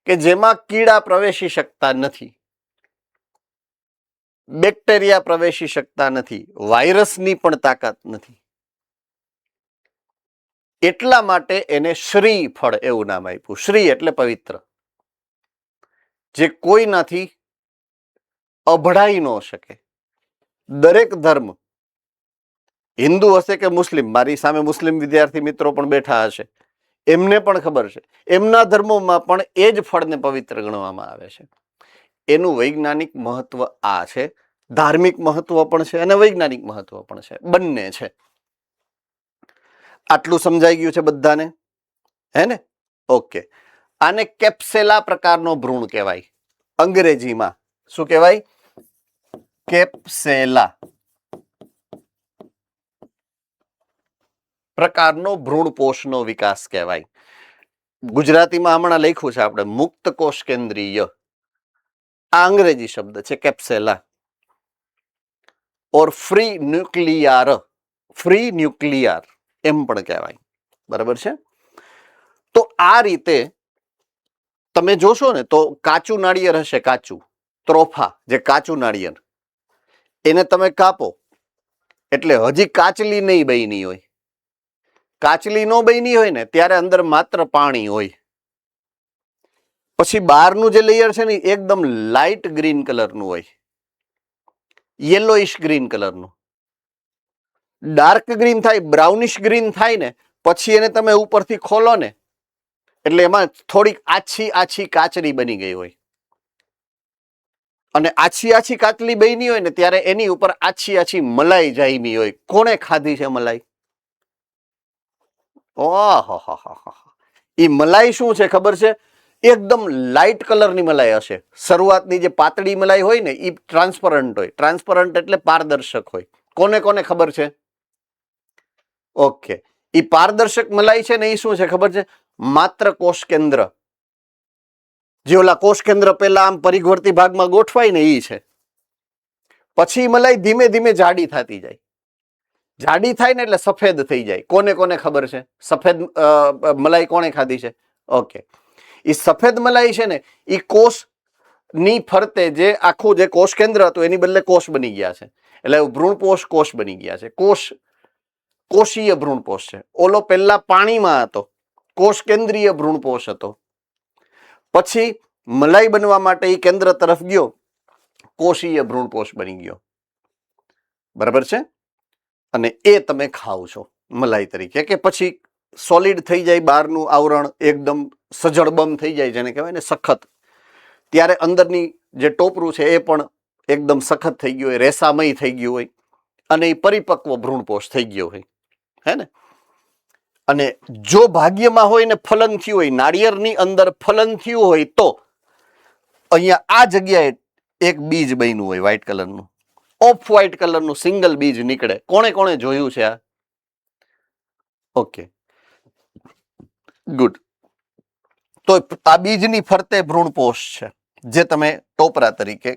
[SPEAKER 1] કે જેમાં કીડા પ્રવેશી શકતા નથી, બેક્ટેરિયા પ્રવેશી શકતા નથી, વાયરસની પણ તાકાત નથી. એટલા માટે એને શ્રી ફળ એવું નામ આપ્યું. શ્રી એટલે પવિત્ર, જે કોઈનાથી અભડાઈ ન શકે. દરેક ધર્મ, હિન્દુ હશે કે મુસ્લિમ, મારી સામે મુસ્લિમ વિદ્યાર્થી મિત્રો પણ બેઠા હશે, એમને પણ ખબર છે, એમના ધર્મોમાં પણ એ જ ફળને પવિત્ર ગણવામાં આવે છે. એનું વૈજ્ઞાનિક મહત્વ આ છે. ધાર્મિક મહત્વ પણ છે અને વૈજ્ઞાનિક મહત્વ પણ છે, બંને છે. આટલું સમજાઈ ગયું છે બધાને? હે ને? ઓકે. આને કેપ્સેલા પ્રકારનો ભ્રૂણ કહેવાય. અંગ્રેજીમાં શું કહેવાય? કેપ્સેલા પ્રકારનો ભ્રૂણપોષનો વિકાસ કહેવાય. ગુજરાતીમાં હમણાં લખ્યું છે આપણે મુક્ત કોષ કેન્દ્રીય. આ અંગ્રેજી શબ્દ છે કેપ્સેલા. ઓર ફ્રી ન્યુક્લિયાર, ફ્રી ન્યુક્લિયાર એમ પણ કહેવાય. બરાબર છે? તો આ રીતે તમે જોશો ને તો કાચું નાળિયેર હશે, કાચું ત્રોફા, જે કાચું નાળિયેર, એને તમે કાપો એટલે હજી કાચલી નહીં બની હોય. કાચલી નો બની હોય ને ત્યારે અંદર માત્ર પાણી હોય. પછી બહારનું જે લેયર છે ને એકદમ લાઇટ ગ્રીન કલરનું હોય, યેલોઇશ ગ્રીન કલરનું. ડાર્ક ગ્રીન થાય, બ્રાઉનિશ ગ્રીન થાય ને પછી એને તમે ઉપરથી ખોલો ને એટલે એમાં થોડીક આછી આછી કાચરી બની ગઈ હોય. અને આછી આછી કાચલી બની હોય ને ત્યારે એની ઉપર આછી આછી મલાઈ જામી હોય. કોણે ખાધી છે મલાઈ? ઓહો, ઈ મલાઈ શું છે ખબર છે? એકદમ લાઇટ કલરની મલાઈ હશે. શરૂઆતની જે પાતળી મલાઈ હોય ને એ ટ્રાન્સપરન્ટ હોય. ટ્રાન્સપરન્ટ એટલે પારદર્શક હોય. કોને કોને ખબર છે? ઓકે. ઈ પારદર્શક મલાઈ છે ને એ શું છે ખબર છે? માત્ર કોષ કેન્દ્ર જે ઓલા કોષ કેન્દ્ર પહેલા આમ પરિઘવર્તી ભાગમાં ગોઠવાય ને એ છે. પછી મલાઈ ધીમે ધીમે જાડી થતી જાય. જાડી થાય ને એટલે સફેદ થઈ જાય. કોને કોને ખબર છે સફેદ મલાઈ કોણે ખાધી છે? ઓકે, એ સફેદ મલાઈ છે ને એ કોષ ની ફરતે જે આખું જે કોષ કેન્દ્ર હતું એની બદલે કોષ બની ગયા છે. એટલે ભ્રૂણપોષ કોષ બની ગયા છે. કોષીય ભ્રૂણપોષ છે. ઓલો પહેલા પાણીમાં હતો, કોષ કેન્દ્રીય ભ્રૂણપોષ હતો. પછી મલાઈ બનવા માટે એ કેન્દ્ર તરફ ગયો, કોષીય ભ્રૂણપોષ બની ગયો. બરાબર છે? અને એ તમે ખાઓ છો મલાઈ તરીકે, કે પછી સોલિડ થઈ જાય બહારનું આવરણ, એકદમ સજળબમ થઈ જાય, જેને કહેવાય ને સખત, ત્યારે અંદરની જે ટોપરું છે એ પણ એકદમ સખત થઈ ગયું હોય, રેસામય થઈ ગયું હોય, અને એ પરિપક્વ ભ્રૂણપોષ થઈ ગયો હોય, હે ને? અને જો ભાગ્યમાં હોય ને ફલન થયું હોય, નાળિયેરની અંદર ફલન થયું હોય, તો અહીંયા આ જગ્યાએ એક બીજ બન્યું હોય વ્હાઈટ કલરનું, ઓફ વ્હાઈટ કલરનું સિંગલ બીજ નીકળે. કોણે કોણે જોયું છે આ? Okay, good. તો આ બીજની ફરતે ભ્રૂણપોષ છે, જે તમે ટોપરા તરીકે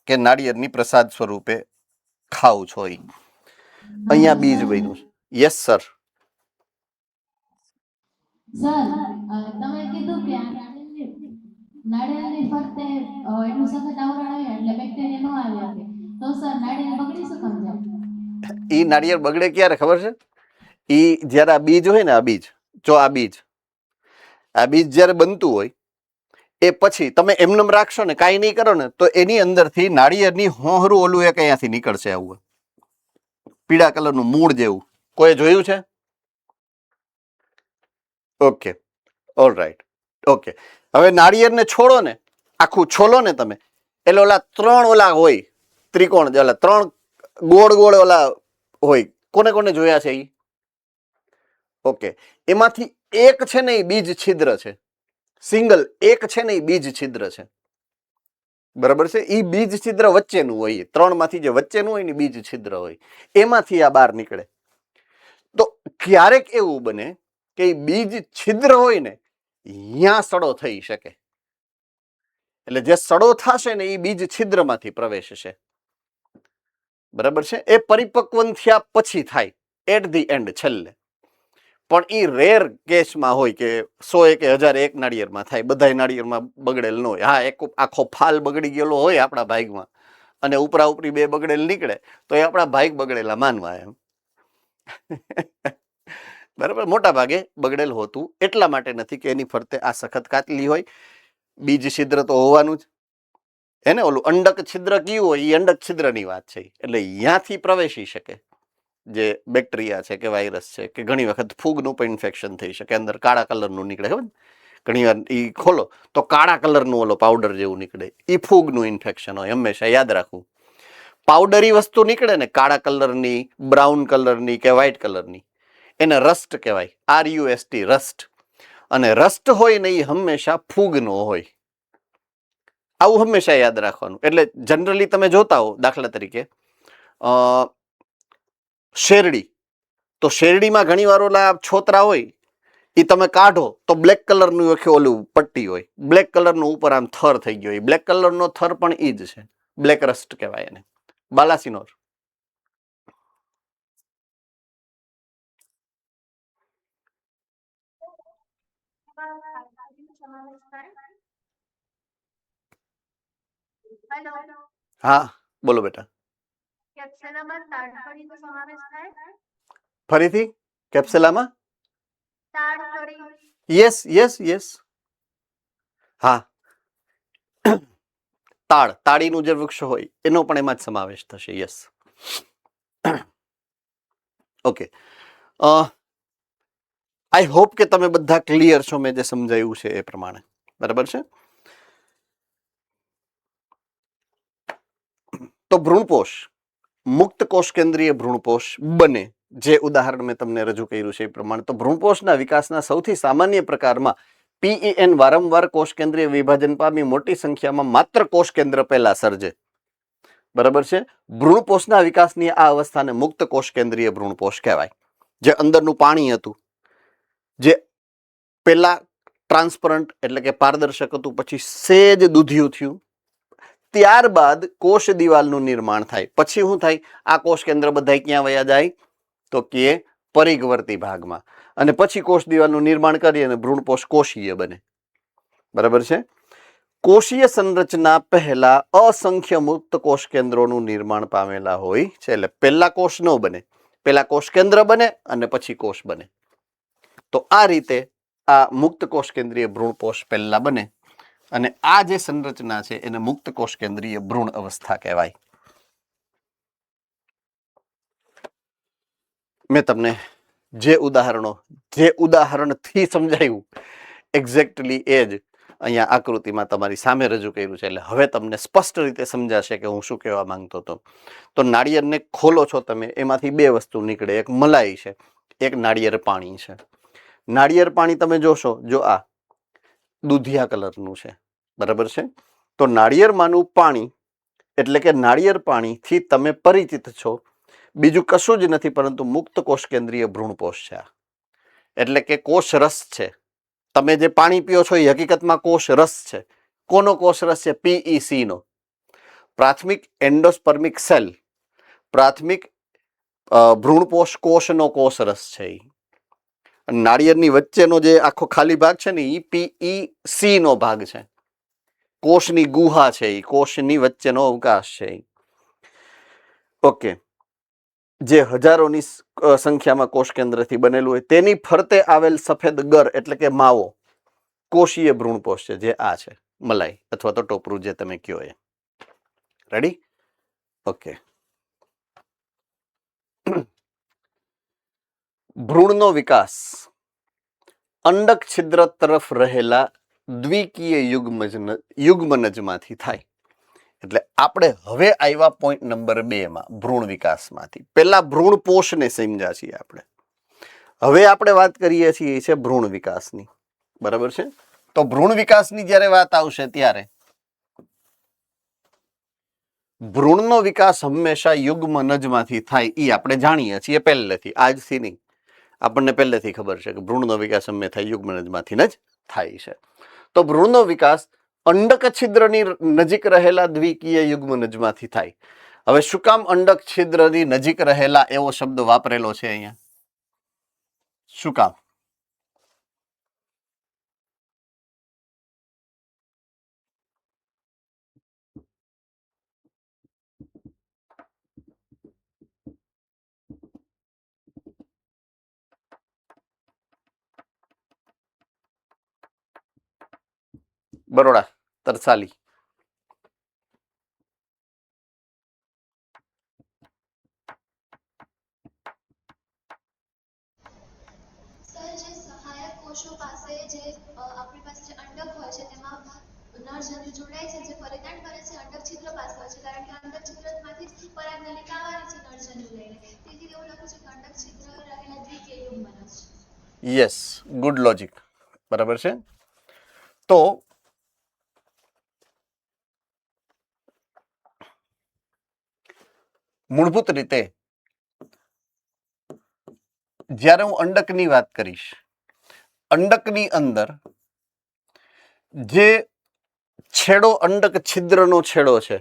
[SPEAKER 1] કે નાળિયેરની પ્રસાદ સ્વરૂપે ખાવ છો. અહીંયા બીજ બન્યું છે. Yes sir.
[SPEAKER 3] સર, તમે કીધું કે નાળિયેરની ફરતે એટલું સખત આવરણ આવે એટલે બેક્ટેરિયા ન આવી શકે, તો સર નાળિયેર બગડી શું કામ જાય?
[SPEAKER 1] ઈ નાળિયેર બગડે ક્યારે ખબર છે? ઈ જ્યારે આ બીજ હોય ને, આ બીજ, જો આ બીજ જ્યારે બનતું હોય એ પછી તમે એમનેમ રાખશો ને, કાંઈ નહીં કરો ને, તો એની અંદરથી નાળિયેરની હોહરું ઓલું એક અહીંયાથી નીકળશે, આવું પીળા કલરનું મૂળ જેવું. કોઈ જોયું છે? Okay, all right. ઓકે, હવે નાળિયેરને છોડો ને, આખું છોલો ને તમે, એટલે ઓલા ત્રણ ઓલા હોય ત્રિકોણ, ઓલા ત્રણ ગોળ ગોળ ઓલા હોય. કોને કોને જોયા છે એ? ઓકે, એમાંથી એક છે ને એ બીજ છિદ્ર છે, સિંગલ એક છે ને એ બીજ છિદ્ર છે. બરાબર છે? એ બીજ છિદ્ર વચ્ચેનું હોય, ત્રણ માંથી જે વચ્ચેનું હોય ને બીજ છિદ્ર હોય, એમાંથી આ બહાર નીકળે. તો ક્યારેક એવું બને કે બીજ છિદ્ર હોય ને ત્યાં સડો થઈ શકે, એટલે જે સડો થશે ને એ બીજ છિદ્રમાંથી પ્રવેશશે. બરાબર છે? એ પરિપક્વ થયા પછી થાય, એટ ધી એન્ડ, છેલ્લે. પણ એ રેર કેસમાં હોય કે 100 કે 1001 નાળિયેરમાં થાય, બધા નાળિયેરમાં બગડેલ ન હોય. હા, એક આખો ફાલ બગડી ગયેલો હોય આપણા ભાગમાં, અને ઉપરા ઉપરી બે બગડેલ નીકળે, તો એ આપણા ભાગ બગડેલા માનવા એમ. બરાબર? મોટા ભાગે બગડેલ હોતું એટલા માટે નથી કે એની ફરતે આ સખત કાતલી હોય. બીજ છિદ્ર તો હોવાનું જ, એને ઓલું અંડક છિદ્ર કયું હોય એ અંડક છિદ્રની વાત છે, એટલે અહીંયાથી પ્રવેશી શકે જે બેક્ટેરિયા છે કે વાયરસ છે, કે ઘણી વખત ફૂગનું પણ ઇન્ફેક્શન થઈ શકે, અંદર કાળા કલરનું નીકળે. ખબર ઘણી વાર એ ખોલો તો કાળા કલરનું ઓલો પાવડર જેવું નીકળે, એ ફૂગનું ઇન્ફેક્શન હોય. હંમેશા યાદ રાખવું, પાવડરી વસ્તુ નીકળે ને કાળા કલરની, બ્રાઉન કલરની કે વ્હાઈટ કલરની, એને રસ્ટ કહેવાય, RUST, રસ્ટ. અને રસ્ટ હોય ને એ હંમેશા ફૂગનો હોય. આવું હંમેશા યાદ રાખવાનું. એટલે જનરલી તમે જોતા હો, દાખલા તરીકે શેરડી, તો શેરડીમાં ઘણી વાર ઓલા છોતરા હોય, એ તમે કાઢો તો બ્લેક કલરનું ઓલું પટ્ટી હોય, બ્લેક કલરનું ઉપર આમ થર થઈ ગયો. બ્લેક કલરનો થર પણ ઈ જ છે, બ્લેક રસ્ટ કહેવાય એને. બાલાસિનોર. હા બોલો બેટા. ફરીથી કેપ્સેલામાં? Yes yes yes. હા, તાળીનું જે વૃક્ષ હોય એનો પણ એમાં જ સમાવેશ થશે. યસ. ઓકે, આઈ હોપ કે તમે બધા ક્લિયર છો મેં જે સમજાવ્યું છે એ પ્રમાણે. બરાબર છે? તો ભ્રૂણપોષ મુક્ત કોષ કેન્દ્રીય ભ્રૂણપોષ બને, જે ઉદાહરણ મેં તમને રજૂ કર્યું છે એ પ્રમાણે. તો ભ્રૂણપોષના વિકાસના સૌથી સામાન્ય પ્રકારમાં PEN વારંવાર કોષ કેન્દ્રીય વિભાજન પામી મોટી સંખ્યામાં માત્ર કોષ કેન્દ્ર પહેલા સર્જે. બરાબર છે? ભ્રૂણપોષના વિકાસની આ અવસ્થાને મુક્ત કોષ કેન્દ્રીય ભ્રૂણપોષ કહેવાય. જે અંદરનું પાણી હતું, જે પેલા ટ્રાન્સપરન્ટ એટલે કે પારદર્શક હતું, પછી સેજ દૂધિયું થયું, ત્યારબાદ કોષ દિવાલનું નિર્માણ થાય. પછી શું થાય? આ કોષ કેન્દ્ર બધા ક્યાં વયા જાય? તો કે પરિઘવર્તી ભાગમાં. અને પછી કોષ દિવાલનું નિર્માણ કરી અને ભ્રૂણપોષ કોષીય બને. બરાબર છે. કોષીય સંરચના પહેલા અસંખ્ય મુક્ત કોષ કેન્દ્રોનું નિર્માણ પામેલા હોય છે. એટલે પહેલા કોષ ન બને, પહેલા કોષ કેન્દ્ર બને અને પછી કોષ બને. તો આ રીતે આ મુક્ત કોષ કેન્દ્રીય ભ્રૂણપોષ પહેલા બને અને આ જે સંરચના છે એને મુક્ત કોષ કેન્દ્રીય ભ્રૂણ અવસ્થા કહેવાય. મેં તમને જે ઉદાહરણથી સમજાયું એક્ઝેક્ટલી એ જ અહીંયા આકૃતિમાં તમારી સામે રજૂ કર્યું છે. એટલે હવે તમને સ્પષ્ટ રીતે સમજાશે કે હું શું કહેવા માંગતો હતો. તો નાળિયેરને ખોલો છો તમે, એમાંથી બે વસ્તુ નીકળે, એક મલાઈ છે, એક નાળિયેર પાણી છે. નાળિયેર પાણી તમે જોશો, જો આ દૂધિયા કલરનું છે, બરાબર છે. તો નાળિયેરમાંનું પાણી એટલે કે નાળિયેર પાણીથી તમે પરિચિત છો, બીજું કશું જ નથી પરંતુ મુક્ત કોષ કેન્દ્રીય ભ્રૂણપોષ છે. એટલે કે કોષ રસ છે. તમે જે પાણી પીઓ છો એ હકીકતમાં કોષ રસ છે. કોનો કોષ રસ છે? PEC નો, પ્રાથમિક એન્ડોસ્પર્મિક સેલ, પ્રાથમિક ભ્રૂણપોષ કોષનો કોષ રસ છે. નાળિયેરની વચ્ચેનો જે આખો ખાલી ભાગ છે ને એ PEC નો ભાગ છે. કોષની ગુહા છે, એ કોષની વચ્ચેનો અવકાશ છે. ઓકે. જે હજારોની સંખ્યામાં કોષ કેન્દ્રથી બનેલું હોય તેની ફરતે આવેલ સફેદ ગર એટલે કે માવો કોષીય ભ્રૂણપોષ છે, જે આ છે મલાઈ અથવા તો ટોપરું જે તમે કયો એ. રેડી? ઓકે. ભ્રૂણનો વિકાસ અંડક છિદ્ર તરફ રહેલા દ્વિકીય યુગ્મનજમાંથી થાય. એટલે આપણે હવે આવ્યા પોઈન્ટ નંબર 2 માં, ભ્રૂણ વિકાસમાંથી. પહેલા ભ્રૂણપોષને સમજ્યા છીએ આપણે, હવે આપણે વાત કરીએ છીએ છે ભ્રૂણ વિકાસની. બરાબર છે. તો ભ્રૂણ વિકાસની જ્યારે વાત આવશે ત્યારે ભ્રૂણનો વિકાસ હંમેશા યુગ્મનજમાંથી થાય, એ આપણે જાણીએ છીએ પહેલેથી, આજથી નહીં. આપણને પહેલેથી ખબર છે કે ભ્રૂણનો વિકાસ હંમેશા યુગ્મનજમાંથી જ થાય છે. તો ભ્રૂણનો વિકાસ અંડક છિદ્રની નજીક રહેલા દ્વિકીય યુગ્મનજમાંથી થાય. હવે શું કામ અંડક છિદ્રની નજીક રહેલા એવો શબ્દ વાપરેલો છે અહીંયા? શું કામ? બરોડા, તરસાલી.
[SPEAKER 4] સર, જે સહાયક કોષો પાસે જે આપણી પાસે જે અંડક હોય છે તેમાં નરજન્યુ જોડાય છે, જે પરિણામ કરે છે અંડક છિદ્ર પાસે હોય છે, કારણ કે અંડક છિદ્રમાંથી જ પરાગનલિકા આવે છે નરજન્યુ લઈને. તેથી એવું લખ્યું છે કે અંડક છિદ્ર રહેલા દ્વિકીય યુગ્મનજ.
[SPEAKER 1] Yes, good logic. બરાબર છે. તો મૂળભૂત રીતે જ્યારે હું અંડકની વાત કરીશ, અંડકની અંદર જે છેડો અંડક છિદ્રનો છેડો છે,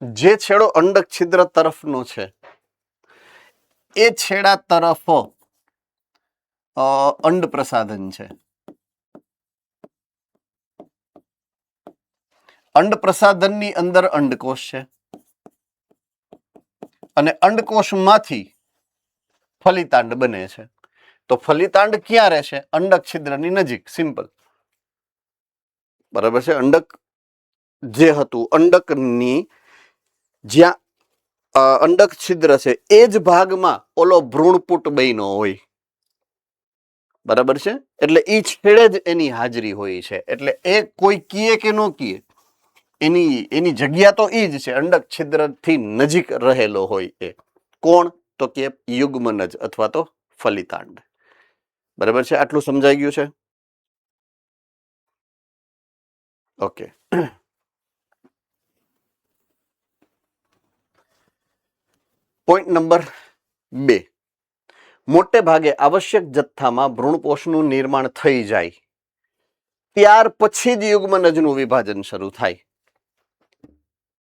[SPEAKER 1] જે છેડો અંડક છિદ્ર તરફનો છે એ છેડા તરફ અંડ પ્રસાધન છે. અંડ પ્રસાધનની અંદર અંડકોષ છે અને અંડકોષમાંથી ફલિતાંડ બને છે. તો ફલિતાંડ ક્યાં રહેશે? અંડક છિદ્રની નજીક. સિમ્પલ. બરાબર છે. અંડક જે હતું, અંડકની જ્યાં અંડક છિદ્ર છે એ જ ભાગમાં ઓલો ભ્રૂણપુટ બન્યો હોય. બરાબર છે. એટલે એ છેડે જ એની હાજરી હોય છે. એટલે એ કોઈ કીએ કે ન કીએ, એની જગ્યા તો એ જ છે. અંડક છિદ્રથી નજીક રહેલો હોય એ કોણ? તો કે યુગ્મનજ અથવા તો ફલિતાંડ. બરાબર છે. આટલું સમજાઈ ગયું છે? ઓકે. પોઈન્ટ નંબર 2, મોટે ભાગે આવશ્યક જથ્થામાં ભ્રૂણપોષનું નિર્માણ થઈ જાય ત્યાર પછી જ યુગ્મનજનું વિભાજન શરૂ થાય.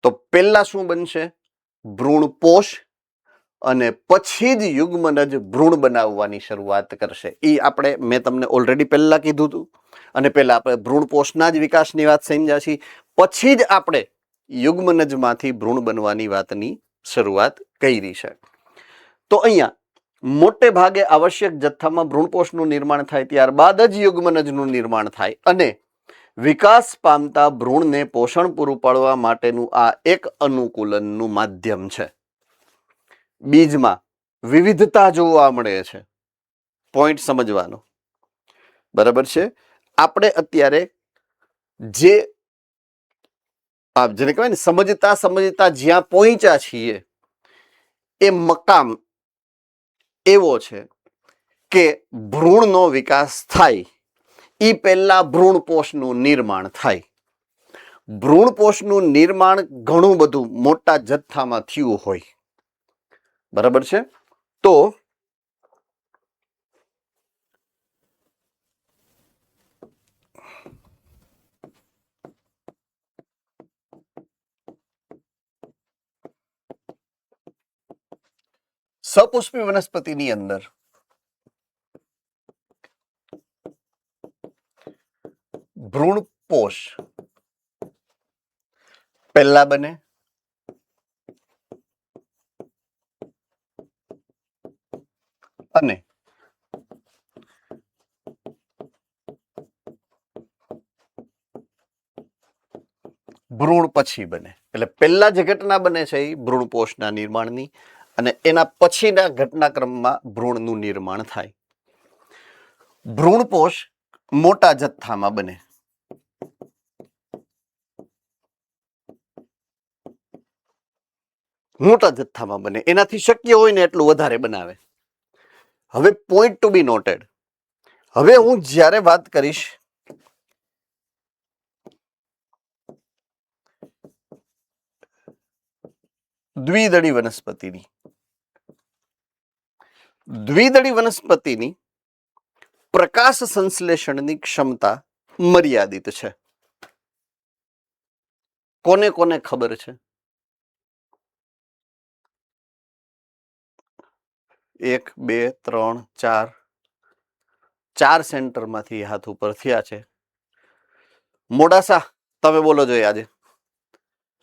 [SPEAKER 1] તો પહેલા શું બનશે? ભ્રૂણપોષ, અને પછી જ યુગ્મનજ ભ્રૂણ બનાવવાની શરૂઆત કરશે. મેં તમને ઓલરેડી પહેલા કીધું હતું, અને પહેલા આપણે ભ્રૂણપોષના જ વિકાસની વાત સમજ્યા છીએ, પછી જ આપણે યુગ્મનજમાંથી ભ્રૂણ બનવાની વાતની શરૂઆત કરી છે. તો અહીંયા મોટે ભાગે આવશ્યક જથ્થામાં ભ્રૂણપોષનું નિર્માણ થાય ત્યારબાદ જ યુગ્મનજનું નિર્માણ થાય, અને વિકાસ પામતા ભ્રૂણને પોષણ પૂરું પાડવા માટેનું આ એક અનુકૂલનનું માધ્યમ છે. બીજમાં વિવિધતા જોવા મળે છે. પોઈન્ટ સમજવાનો, બરાબર છે. આપણે અત્યારે જેને કહેવાય ને સમજતા જ્યાં પહોંચ્યા છીએ એ મકામ એવો છે કે ભ્રૂણનો વિકાસ થાય એ પહેલા ભ્રૂણપોષનું નિર્માણ થાય. ભ્રૂણપોષનું નિર્માણ ઘણું બધું મોટા જથ્થામાં થયું હોય, બરાબર છે. તો સપુષ્પી વનસ્પતિની અંદર ભ્રૂણપોષ પહેલા બને, અને ભ્રૂણ પછી બને. એટલે પહેલા જે ઘટના બને છે એ ભ્રૂણપોષના નિર્માણની, અને એના પછીના ઘટનાક્રમમાં ભ્રૂણનું નિર્માણ થાય. ભ્રૂણપોષ મોટા જથ્થામાં બને. મોટા જથ્થામાં બને, એનાથી શક્ય હોય ને એટલું વધારે બનાવે. હવે પોઈન્ટ ટુ બી નોટેડ, હવે હું જ્યારે વાત કરીશ દ્વિદળી વનસ્પતિની પ્રકાશ સંશ્લેષણની ક્ષમતા મર્યાદિત છે. કોને કોને ખબર છે? 1 2 3 4 સેન્ટરમાંથી હાથ ઉપર થયા છે. મોડાસા, તમે બોલો જોઈએ આજે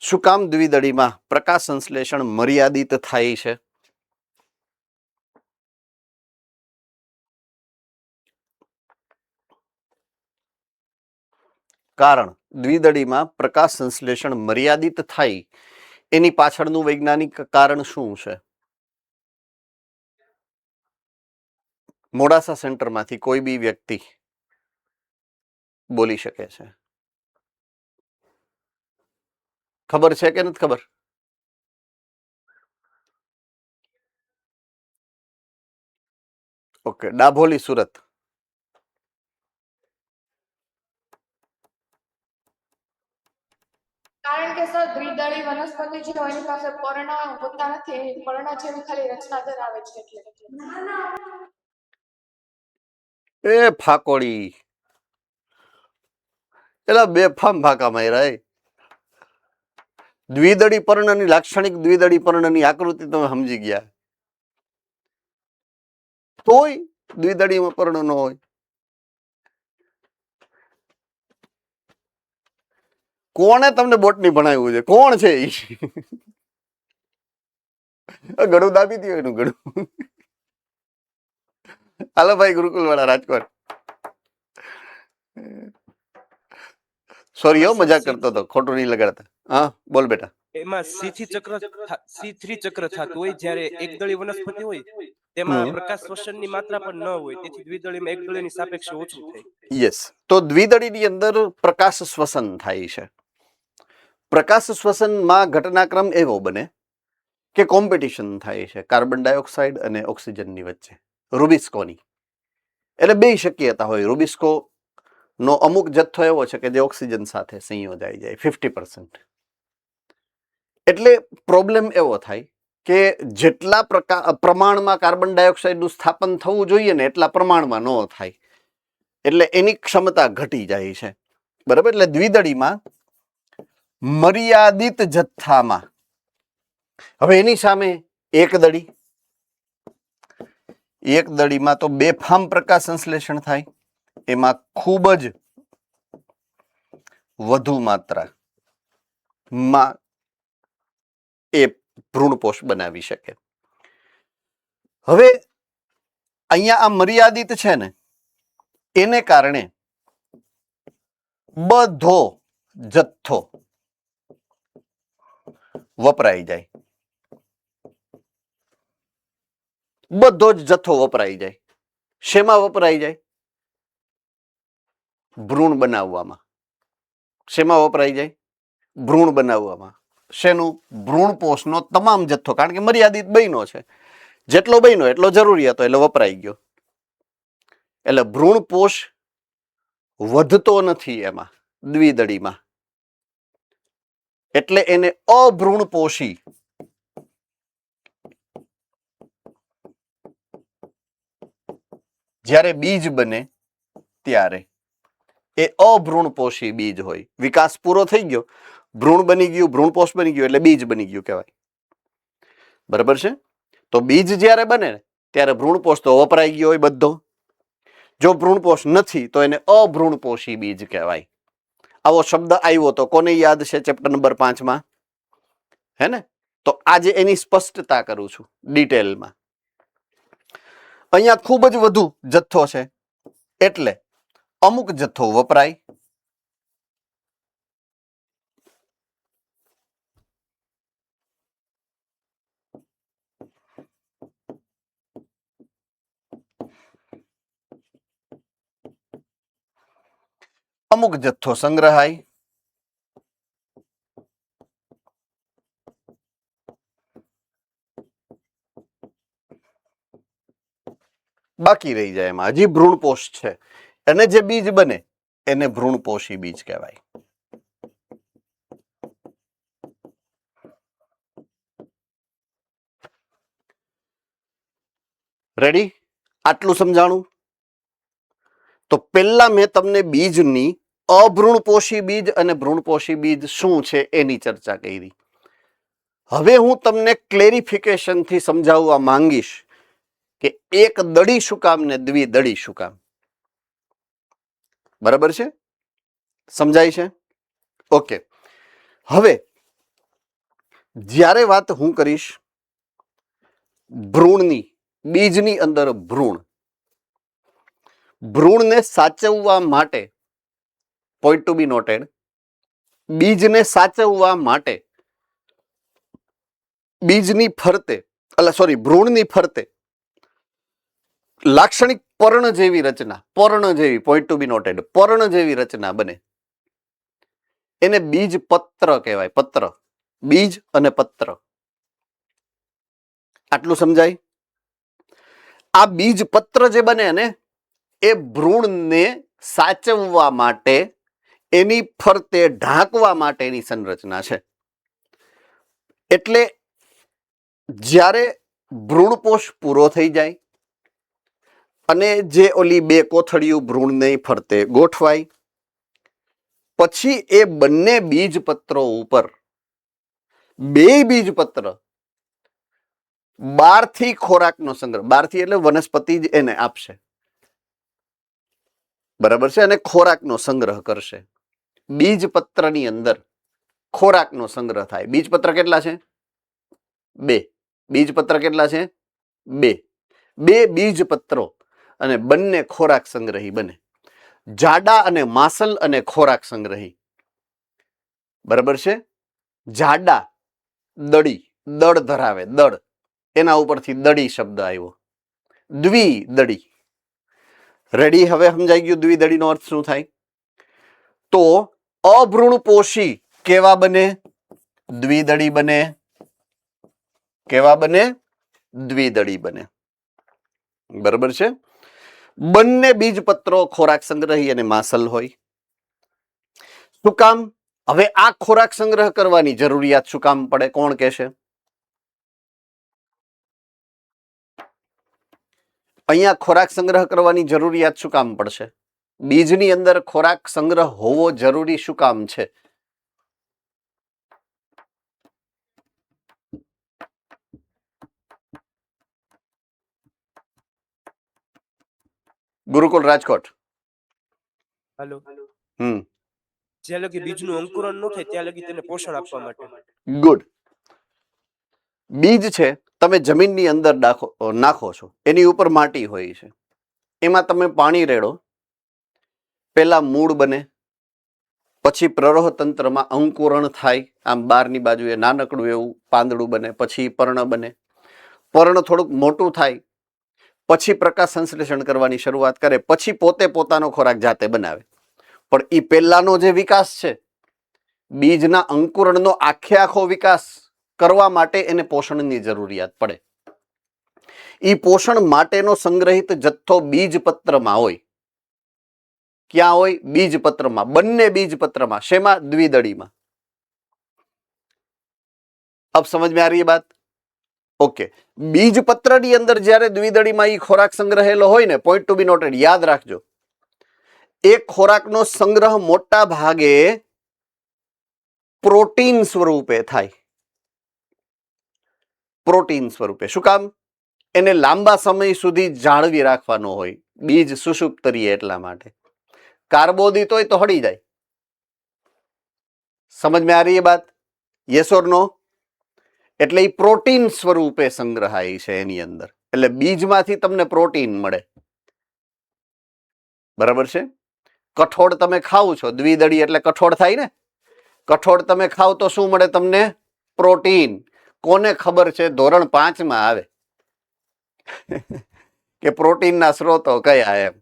[SPEAKER 1] શું કામ દ્વિદળીમાં પ્રકાશ સંશ્લેષણ મર્યાદિત થાય છે? કારણ દ્વિદળીમાં પ્રકાશ સંશ્લેષણ મર્યાદિત થાય એની પાછળનું વૈજ્ઞાનિક કારણ શું છે? મોડાસા સેન્ટરમાંથી કોઈ બી વ્યક્તિ બોલી શકે છે. ખબર છે કે નથી ખબર? ઓકે, ડાભોલી, સુરત.
[SPEAKER 5] કારણ કે સર દ્વિદળી વનસ્પતિ છે એની પાસે પર્ણ હોતા નથી, એની પર્ણ જેવી ખાલી રચના ધરાવે છે એટલે.
[SPEAKER 1] એ ફાકોડી, એલા બેફામ ફાકા માર્યા. દ્વિદળી પર્ણની લાક્ષણિક દ્વિદળી પર્ણની આકૃતિ તમે સમજી ગયા, તોય દ્વિદળીમાં પર્ણ ન હોય. કોણે તમને બોટની ભણાવ્યું છે? કોણ છે ઈ? ગળું દાબી દો એનું ગળું. હાલો ભાઈ, ગુરુકુલ વાળા રાજકોટ. સોરી હો, મજાક કરતો હતો, ખોટું નહીં લગાડતા. હા બોલ બેટા.
[SPEAKER 6] એમાં C3 ચક્ર થતું હોય જ્યારે એકદળી વનસ્પતિ હોય તેમાં પ્રકાશ શ્વસનની માત્રા પણ ન હોય, તેથી દ્વિદળીમાં એકદળીની સાપેક્ષે ઓછું થાય.
[SPEAKER 1] યસ, તો દ્વિદળીની અંદર પ્રકાશ શ્વસન થાય છે. પ્રકાશ શ્વસનમાં ઘટનાક્રમ એવો બને કે કોમ્પિટિશન થાય છે કાર્બન ડાયોક્સાઇડ અને ઓક્સિજનની વચ્ચે, રૂબિસ્કોની. એટલે બે શક્યતા હોય. રૂબિસ્કો નો અમુક જથ્થો એવો છે કે જે ઓક્સિજન સાથે સંયોજાઈ જાય 50%. એટલે પ્રોબ્લેમ એવો થાય કે જેટલા પ્રમાણમાં કાર્બન ડાયોક્સાઇડનું સ્થાપન થવું જોઈએ ને એટલા પ્રમાણમાં ન થાય, એટલે એની ક્ષમતા ઘટી જાય છે. બરાબર, એટલે દ્વિદળીમાં મર્યાદિત જથ્થામાં, હવે એની સામે એક દળીમાં તો બેફામ પ્રકાશ સંશ્લેષણ થાય, એમાં ખૂબ જ વધુ માત્રામાં એ ભ્રૂણપોષ બનાવી શકે. હવે અહીંયા આ મર્યાદિત છે ને, એને કારણે બધો જથ્થો વપરાઈ જાય, બધો જ જથ્થો વપરાઈ જાય. શેમાં વપરાઈ જાય? ભ્રૂણ બનાવવામાં. શેમાં વપરાઈ જાય? ભ્રૂણ બનાવવામાં. શેનું? ભ્રૂણપોષનો તમામ જથ્થો, કારણ કે મર્યાદિત બન્યો છે, જેટલો બન્યો એટલો જરૂરી હતો એટલે વપરાઈ ગયો. એટલે ભ્રૂણપોષ વધતો નથી એમાં દ્વિદળીમાં, એટલે એને અભ્રૂણપોષી જ્યારે બીજ બને ત્યારે એ અભ્રૂણપોષી બીજ હોય. વિકાસ પૂરો થઈ ગયો, ભ્રૂણ બની ગયું, ભ્રૂણપોષ બની ગયું એટલે બીજ બની ગયું કહેવાય. બરાબર છે? તો બીજ જ્યારે બને ત્યારે ભ્રૂણપોષ તો વપરાઈ ગયો હોય બધો. જો ભ્રૂણપોષ નથી તો એને અભ્રૂણપોષી બીજ કહેવાય. આવો શબ્દ આવ્યો તો કોને યાદ છે ચેપ્ટર નંબર 5 હે ને? તો આજે એની સ્પષ્ટતા કરું છું ડિટેલમાં. અહીંયા ખૂબ જ વધુ જથ્થો છે એટલે અમુક જથ્થો વપરાય, અમુક જથ્થો સંગ્રહાય, બાકી રહી જાય એમાં હજી ભ્રૂણપોષ છે, અને જે બીજ બને એને ભ્રૂણપોષી બીજ કહેવાય. રેડી? આટલું સમજાણું? તો પહેલા મેં તમને બીજની અભ્રૂણપોષી બીજ અને ભ્રૂણપોષી બીજ શું છે એની ચર્ચા કરી. હવે હું તમને ક્લેરિફિકેશનથી સમજાવવા માંગીશ કે એક દળી શું કામ ને દ્વિદળી શું કામ. બરાબર છે? સમજાય છે? ઓકે. હવે જ્યારે વાત હું કરીશ ભ્રૂણની, બીજની અંદર ભ્રૂણને સાચવવા માટે, પોઈન્ટ ટુ બી નોટેડ, બીજને સાચવવા માટે બીજની ફરતે ભ્રૂણની ફરતે લાક્ષણિક પર્ણ જેવી રચના, પોઈન્ટ ટુ બી નોટેડ, પર્ણ જેવી રચના બને, એને બીજપત્ર કહેવાય. પત્ર, બીજ અને પત્ર. આટલું સમજાય? આ બીજપત્ર જે બને ને એ ભ્રૂણને સાચવવા માટે, એની ફરતે ઢાંકવા માટેની સંરચના છે. એટલે જ્યારે ભ્રૂણપોષ પૂરો થઈ જાય અને જે ઓલી બે કોથળીઓ ભ્રૂણને ફરતે ગોઠવાય, પછી એ બંને બીજપત્રો ઉપર બે બીજપત્ર બહારથી ખોરાકનો સંગ્રહ, બહારથી એટલે વનસ્પતિ જ એને આપશે. બરાબર છે? અને ખોરાકનો સંગ્રહ કરશે. બીજપત્રની અંદર ખોરાકનો સંગ્રહ થાય. બીજપત્ર કેટલા છે? 2. બીજપત્ર કેટલા છે? 2. 2 બીજપત્રો અને બંને ખોરાક સંગ્રહી બને. જાડા અને માસલ અને ખોરાક સંગ્રહી. બરાબર છે? જાડા દળી, દળ ધરાવે, દળ, એના ઉપરથી દળી શબ્દ આવ્યો. દ્વિદળી. રેડી? હવે સમજાઈ ગયું દ્વિદળીનો અર્થ શું થાય? તો અભ્રૂણપોષી કેવા બને? દ્વિદળી બને. કેવા બને? દ્વિદળી બને. બરાબર છે? બંને બીજપત્રો ખોરાક સંગ્રહી અને માસલ હોય. શું કામ? હવે આ ખોરાક સંગ્રહ કરવાની જરૂરિયાત શું કામ પડે? કોણ કહેશે? અહીંયા ખોરાક સંગ્રહ કરવાની જરૂરિયાત શું કામ પડશે? બીજની અંદર ખોરાક સંગ્રહ હોવો જરૂરી શું કામ છે? ગુરુકુલ રાજકોટ.
[SPEAKER 6] હાલો,
[SPEAKER 1] હમ
[SPEAKER 6] જ્યાં લગી બીજનું અંકુરણ ન થાય ત્યાં લગી તેને પોષણ આપવા માટે.
[SPEAKER 1] ગુડ. બીજ છે તમે જમીનની અંદર નાખો છો, એની ઉપર માટી હોય છે, એમાં તમે પાણી રેડો, પેલા મૂળ બને, પછી પ્રરોહ તંત્રમાં અંકુરણ થાય, આમ બહારની બાજુએ નાનકડું એવું પાંદડું બને, પછી પર્ણ બને, પર્ણ થોડુંક મોટું થાય, પછી પ્રકાશ સંશ્લેષણ કરવાની શરૂઆત કરે, પછી પોતે પોતાનો ખોરાક જાતે બનાવે. પણ એ પહેલાનો જે વિકાસ છે, બીજના અંકુરણનો આખો વિકાસ કરવા માટે એને પોષણની જરૂરિયાત પડે. એ પોષણ માટેનો સંગ્રહિત જથ્થો બીજપત્રમાં હોય. ક્યાં હોય? બીજપત્રમાં. બંને બીજપત્રમાં. શેમાં? દ્વિદળીમાં. અબ સમજ में आ रही है बात? ઓકે. બીજપત્રની અંદર જ્યારે દ્વિદળીમાં એ ખોરાક સંગ્રહેલો હોય ને, પોઈન્ટ ટુ બી નોટેડ, યાદ રાખજો, એ ખોરાકનો સંગ્રહ મોટા ભાગે પ્રોટીન સ્વરૂપે થાય. પ્રોટીન સ્વરૂપે. શું કામ? એને લાંબા સમય સુધી જાળવી રાખવાનો હોય. બીજ સુષુપ્ત રહીએ એટલા માટે. કાર્બોદિત હોય તો હળી જાય. સમજ में आ रही है बात? યસ ઓર નો? એટલે એ પ્રોટીન સ્વરૂપે સંગ્રહાય છે એની અંદર. એટલે બીજમાંથી તમને પ્રોટીન મળે. બરાબર છે? કઠોળ તમે ખાવ છો, દ્વિદળી એટલે કઠોળ થાય ને? કઠોળ તમે ખાવ તો શું મળે તમને? પ્રોટીન. કોને ખબર છે? ધોરણ 5 માં આવે કે પ્રોટીનના સ્ત્રોતો કયા એમ.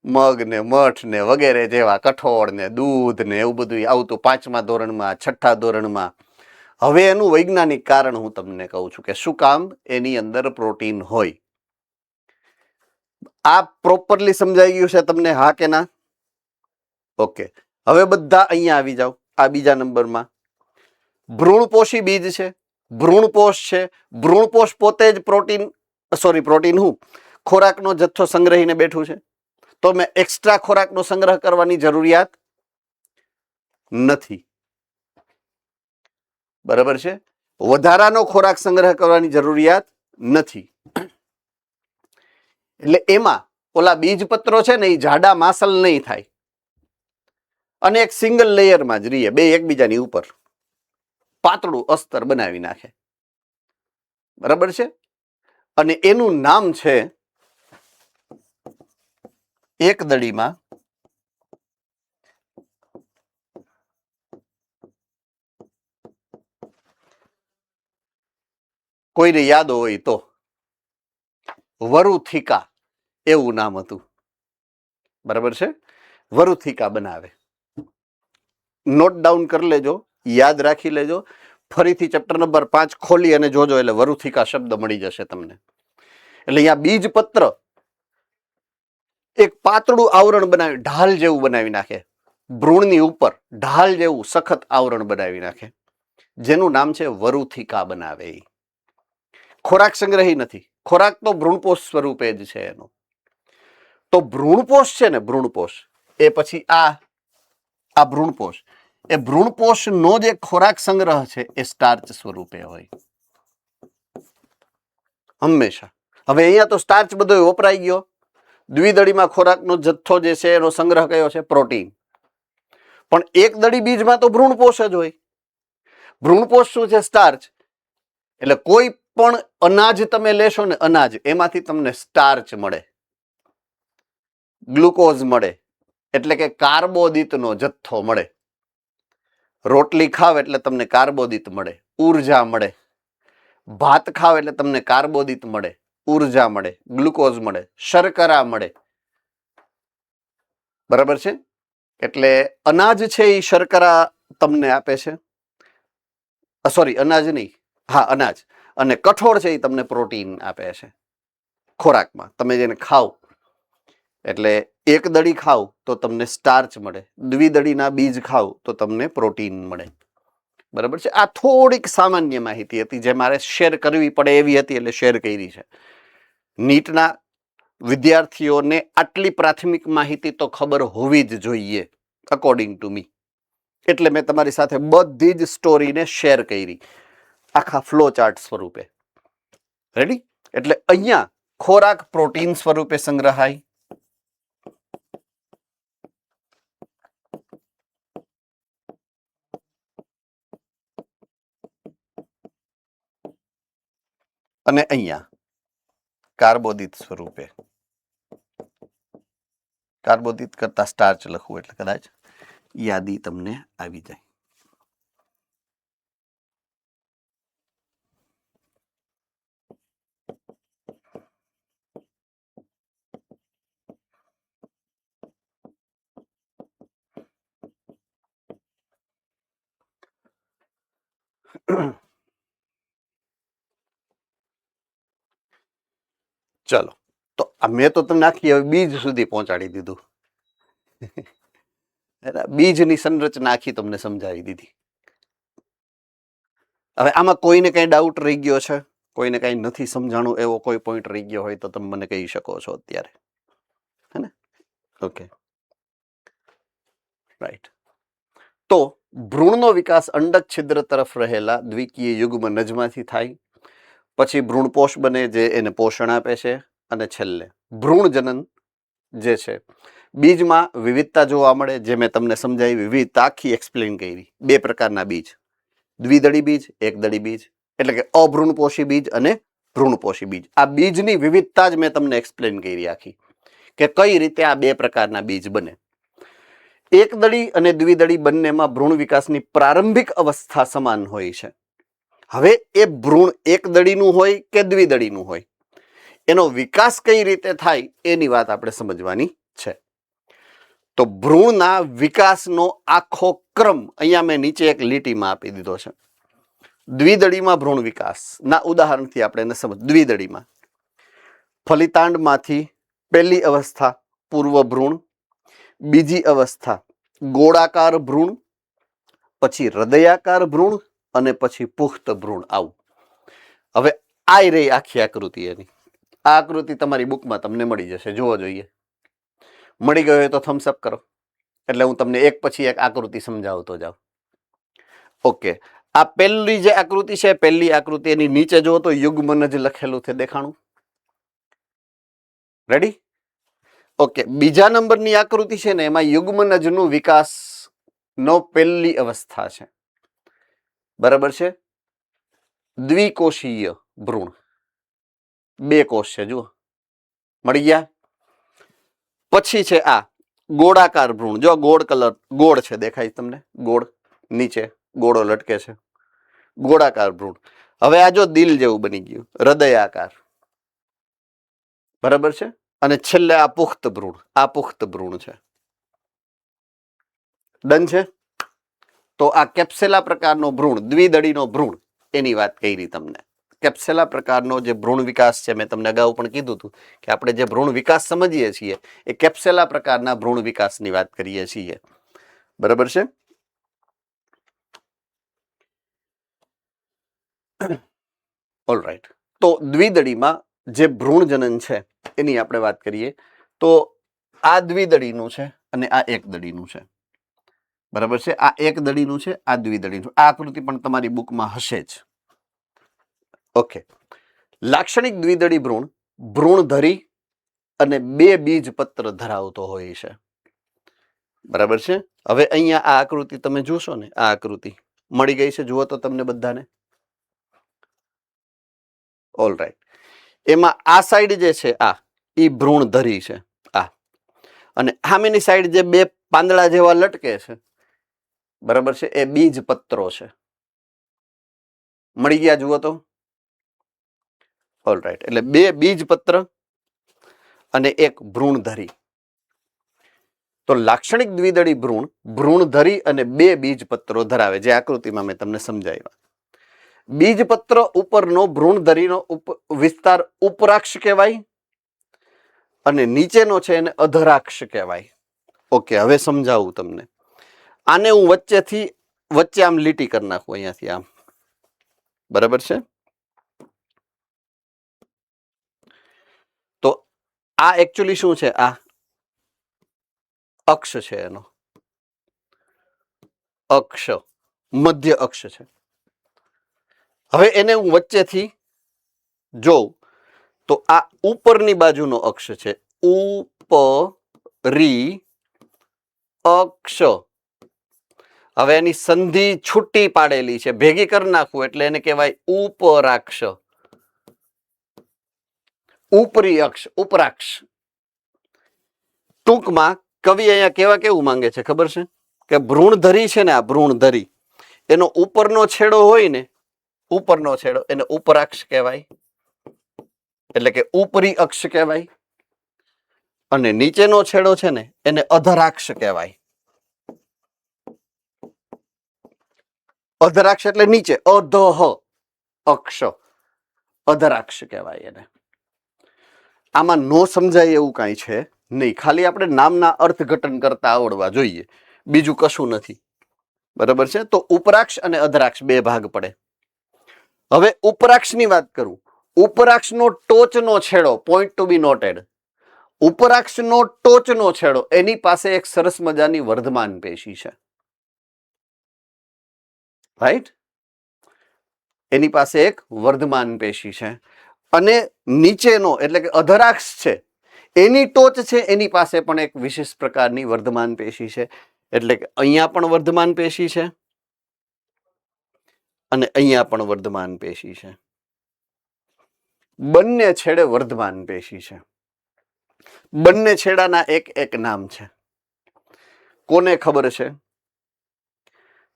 [SPEAKER 1] મગ ને મઠ ને વગેરે જેવા, કઠોળ ને દૂધ ને એવું બધું આવતું 5મા ધોરણમાં, 6ઠા ધોરણમાં. હવે એનું વૈજ્ઞાનિક કારણ હું તમને કહું છું કે શું કામ એની અંદર પ્રોટીન હોય. આ પ્રોપરલી સમજાઈ ગયું છે તમને? હા કે ના? ઓકે. હવે બધા અહીંયા આવી જાઓ. આ બીજા નંબરમાં ભ્રૂણપોષી બીજ છે. ભ્રૂણપોષ છે. ભ્રૂણપોષ પોતે જ પ્રોટીન ખોરાકનો જથ્થો સંગ્રહીને બેઠું છે. તો મેં એક્સ્ટ્રા ખોરાકનો સંગ્રહ કરવાની જરૂરિયાત નથી. બરાબર છે? વધારાનો ખોરાક સંગ્રહ કરવાની જરૂરિયાત નથી. એટલે એમાં ઓલા બીજપત્રો છે ને, એ જાડા માસલ નહીં થાય અને એક સિંગલ લેયરમાં જ રહીએ, બે એકબીજાની ઉપર પાતળું અસ્તર બનાવી નાખે. બરાબર છે? અને એનું નામ છે એકદળીમાં કોઈને યાદ હોય તો વરુથિકા એવું નામ હતું. બરાબર છે? વરુથિકા બનાવે. નોટ ડાઉન કરી લેજો, યાદ રાખી લેજો. ફરીથી ચેપ્ટર નંબર 5 ખોલી અને જોજો એટલે વરુથિકા શબ્દ મળી જશે તમને. એટલે અહીંયા બીજપત્ર એક પાતળું આવરણ બનાવી, ઢાલ જેવું બનાવી નાખે. ભ્રૂણની ઉપર ઢાલ જેવું સખત આવરણ બનાવી નાખે, જેનું નામ છે વરુથિકા બનાવે. ખોરાક સંગ્રહી નથી. ખોરાક તો ભ્રૂણપોષ સ્વરૂપે જ છે એનો. તો ભ્રૂણપોષ છે ને, ભ્રૂણપોષ એ પછી આ ભ્રૂણપોષ, એ ભ્રૂણપોષનો જે ખોરાક સંગ્રહ છે એ સ્ટાર્ચ સ્વરૂપે હોય હંમેશા. હવે અહીંયા તો સ્ટાર્ચ બધો વપરાઈ ગયો. દ્વિદળીમાં ખોરાકનો જથ્થો જે છે એનો સંગ્રહ કયો છે? પ્રોટીન. પણ એક દળી બીજમાં તો ભ્રૂણપોષ જ હોય. ભ્રૂણપોષ શું છે? સ્ટાર્ચ. એટલે કોઈ પણ અનાજ તમે લેશો ને, અનાજ, એમાંથી તમને સ્ટાર્ચ મળે, ગ્લુકોઝ મળે, એટલે કે કાર્બોદિતનો જથ્થો મળે. રોટલી ખાવ એટલે તમને કાર્બોદિત મળે, ઉર્જા મળે. ભાત ખાવ એટલે તમને કાર્બોદિત મળે, ઉર્જા મળે, ગ્લુકોઝ મળે, શર્કરા મળે. બરાબર છે? એટલે અનાજ છે એ શર્કરા તમને આપે છે. સોરી, અનાજ નહીં, હા અનાજ. અને કઠોળ છે એ તમને પ્રોટીન આપે છે ખોરાકમાં. તમે જેને ખાવ એટલે એક દળી ખાવ તો તમને સ્ટાર્ચ મળે, દ્વિદળીના બીજ ખાવ તો તમને પ્રોટીન મળે. બરાબર છે? આ થોડીક સામાન્ય માહિતી હતી જે મારે શેર કરવી પડે એવી હતી એટલે શેર કરી છે. નીટના વિદ્યાર્થીઓને આટલી પ્રાથમિક માહિતી તો ખબર હોવી જ જોઈએ અકોર્ડિંગ ટુ મી. એટલે મેં તમારી સાથે બધી જ સ્ટોરીને શેર કરી આખા ફ્લો ચાર્ટ સ્વરૂપે. રેડી? એટલે અહીંયા ખોરાક પ્રોટીન સ્વરૂપે સંગ્રહાય, અને અહીંયા કાર્બોદિત સ્વરૂપે. કાર્બોદિત કરતા સ્ટાર્ચ લખવું એટલે કદાચ યાદી તમને આવી જાય. ચલો, તો મેં તો તમને આખી હવે બીજ સુધી પહોંચાડી દીધું. બીજની સંરચના આખી તમને સમજાવી દીધી. હવે આમાં કોઈને કઈ ડાઉટ રહી ગયો છે, કોઈને કઈ નથી સમજાણું એવો કોઈ પોઈન્ટ રહી ગયો હોય તો તમે મને કહી શકો છો અત્યારે, હે ને? Okay, right. તો ભ્રૂણનો વિકાસ અંડક છિદ્ર તરફ રહેલા દ્વિકીય યુગ્મ નજમાંથી થાય, પછી ભ્રૂણપોષ બને જે એને પોષણ આપે છે, અને છેલ્લે ભ્રૂણ જનન જે છે. બીજમાં વિવિધતા જોવા મળે, જે મેં તમને સમજાવી વિવિધતા આખી એક્સપ્લેન કરી. બે પ્રકારના બીજ, દ્વિદળી બીજ, એકદળી બીજ, એટલે કે અભ્રૂણપોષી બીજ અને ભ્રૂણપોષી બીજ. આ બીજની વિવિધતા જ મેં તમને એક્સપ્લેન કરી આખી, કે કઈ રીતે આ બે પ્રકારના બીજ બને. એકદળી અને દ્વિદળી બંનેમાં ભ્રૂણ વિકાસની પ્રારંભિક અવસ્થા સમાન હોય છે. હવે એ ભ્રૂણ એકદળીનું હોય કે દ્વિદળીનું હોય, એનો વિકાસ કઈ રીતે થાય એની વાત આપણે સમજવાની છે. તો ભ્રૂણના વિકાસનો આખો ક્રમ અહીંયા મેં નીચે એક લીટીમાં આપી દીધો છે. દ્વિદળીમાં ભ્રૂણ વિકાસના ઉદાહરણથી આપણે એને સમજ. દ્વિદળીમાં ફલિતાંડમાંથી પહેલી અવસ્થા પૂર્વ ભ્રૂણ, બીજી અવસ્થા ગોળાકાર ભ્રૂણ, પછી હૃદયાકાર ભ્રૂણ, અને પછી પુખ્ત ભ્રૂણ. આવું. હવે આ રહી આખી આકૃતિ એની. આ આકૃતિ તમારી બુકમાં તમને મળી જશે, જોવો જોઈએ. મળી ગયો હોય તો થમ્સ અપ કરો, એટલે હું તમને એક પછી એક આકૃતિ સમજાવતો જાઉં. ઓકે, આ પહેલી જે આકૃતિ છે, પહેલી આકૃતિ એની નીચે જુઓ તો યુગ્મન જ લખેલું છે, દેખાણું? રેડી? ઓકે, બીજા નંબરની આકૃતિ છે ને, એમાં યુગ્મનજનું વિકાસ નો પહેલી અવસ્થા છે, બરાબર છે? દ્વિકોષીય ભ્રૂણ, બે કોષ છે, જુઓ મળી ગયા. પછી છે આ ગોળાકાર ભ્રૂણ, જો ગોળ કલર, ગોળ છે, દેખાય તમને? ગોળ નીચે ગોળો લટકે છે, ગોળાકાર ભ્રૂણ. હવે આ જો દિલ જેવું બની ગયું, હૃદયાકાર, બરાબર છે? અને છેલ્લે આ પુખ્ત ભ્રૂણ, આ પુખ્ત ભ્રૂણ છે. ડન છે? તો આ કેપ્સેલા પ્રકારનો ભ્રૂણ, દ્વિદળીનો ભ્રૂણ, એની વાત કરી તમને. કેપ્સેલા પ્રકારનો જે ભ્રૂણ વિકાસ છે, મેં તમને અગાઉ પણ કીધું હતું કે આપણે જે ભ્રૂણ વિકાસ સમજીએ છીએ એ કેપ્સેલા પ્રકારના ભ્રૂણ વિકાસની વાત કરીએ છીએ, બરાબર છે? ઓલરાઈટ. તો દ્વિદળીમાં જે ભ્રૂણ જનન છે એની આપણે વાત કરીએ તો આ દ્વિદળીનું છે અને આ એકદળીનું છે, બરાબર છે? આ એકદળીનું છે, આ દ્વિદળીનું. આ આકૃતિ પણ તમારી બુકમાં હશે જ. ઓકે, લાક્ષણિક દ્વિદળી ભ્રૂણ ભ્રૂણધરી અને બે બીજપત્ર ધરાવતો હોય છે, બરાબર છે? હવે અહીંયા આ આકૃતિ તમે જોશો ને, આ આકૃતિ મળી ગઈ છે, જુઓ તો તમને બધાને. ઓલરાઈટ. એમાં આ સાઈડ જે છે આ ઈ ભ્રૂણધરી છે, આ, અને સામેની સાઈડ જે બે પાંદડા જેવા લટકે છે, બરાબર છે, એ બીજપત્રો છે. મળી ગયા, જુઓ તો. ઓલરાઈટ. એટલે બે બીજપત્ર અને એક ભ્રૂણધરી. તો લાક્ષણિક દ્વિદળી ભ્રૂણ ભ્રૂણધરી અને બે બીજપત્રો ધરાવે, જે આકૃતિમાં મેં તમને સમજાવ્યા. બીજપત્ર ઉપરનો ભ્રૂણધરીનો વિસ્તાર ઉપરાક્ષ કહેવાય અને નીચેનો છે એને અધરાક્ષ કહેવાય. ઓકે, હવે સમજાવું તમને. આને હું વચ્ચે આમ લીટી કરી નાખું અહીંયાથી આમ, બરાબર છે? તો આ એકચ્યુઅલી શું છે? આ અક્ષ છે, એનો અક્ષ, મધ્ય અક્ષ છે. હવે એને હું વચ્ચેથી જોઉં તો આ ઉપરની બાજુનો અક્ષ છે, ઉપરી અક્ષ. હવે એની સંધિ છૂટી પાડેલી છે, ભેગી કરી નાખવું એટલે એને કહેવાય ઉપરાક્ષ. ઉપરી અક્ષ, ઉપરાક્ષ. ટૂંકમાં કવિ અહીંયા કેવા કેવું માંગે છે ખબર છે? કે ભ્રૂણધરી છે ને, આ ભ્રૂણધરી, એનો ઉપરનો છેડો હોય ને, ઉપરનો છેડો એને ઉપરાક્ષ કહેવાય, એટલે કે ઉપરી અક્ષ કહેવાય. અને નીચેનો છેડો છે ને એને અધરાક્ષ કહેવાય. અધરાક્ષ એટલે નીચે, અધઃ અક્ષ, અધરાક્ષ કહેવાય એને. આમાં નો સમજાય એવું કાંઈ છે નહીં, ખાલી આપણે નામના અર્થઘટન કરતા આવડવા જોઈએ, બીજું કશું નથી. બરાબર છે? તો ઉપરાક્ષ અને અધરાક્ષ બે ભાગ પડે. હવે ઉપરાક્ષની વાત કરું. ઉપરાક્ષનો ટોચનો છેડો, પોઈન્ટ ટુ બી નોટેડ, ઉપરાક્ષનો ટોચનો છેડો, એની પાસે એક સરસ મજાની વર્ધમાન પેશી છે. રાઈટ? એની પાસે એક વર્ધમાન પેશી છે. અને નીચેનો એટલે કે અધરાક્ષ છે, એની ટોચ છે, એની પાસે પણ એક વિશેષ પ્રકારની વર્ધમાન પેશી છે. એટલે કે અહીંયા પણ વર્ધમાન પેશી છે અને અહીંયા પણ વર્ધમાન પેશી છે. બંને છેડે વર્ધમાન પેશી છે. બંને છેડાના એક એક નામ છે. કોને ખબર છે?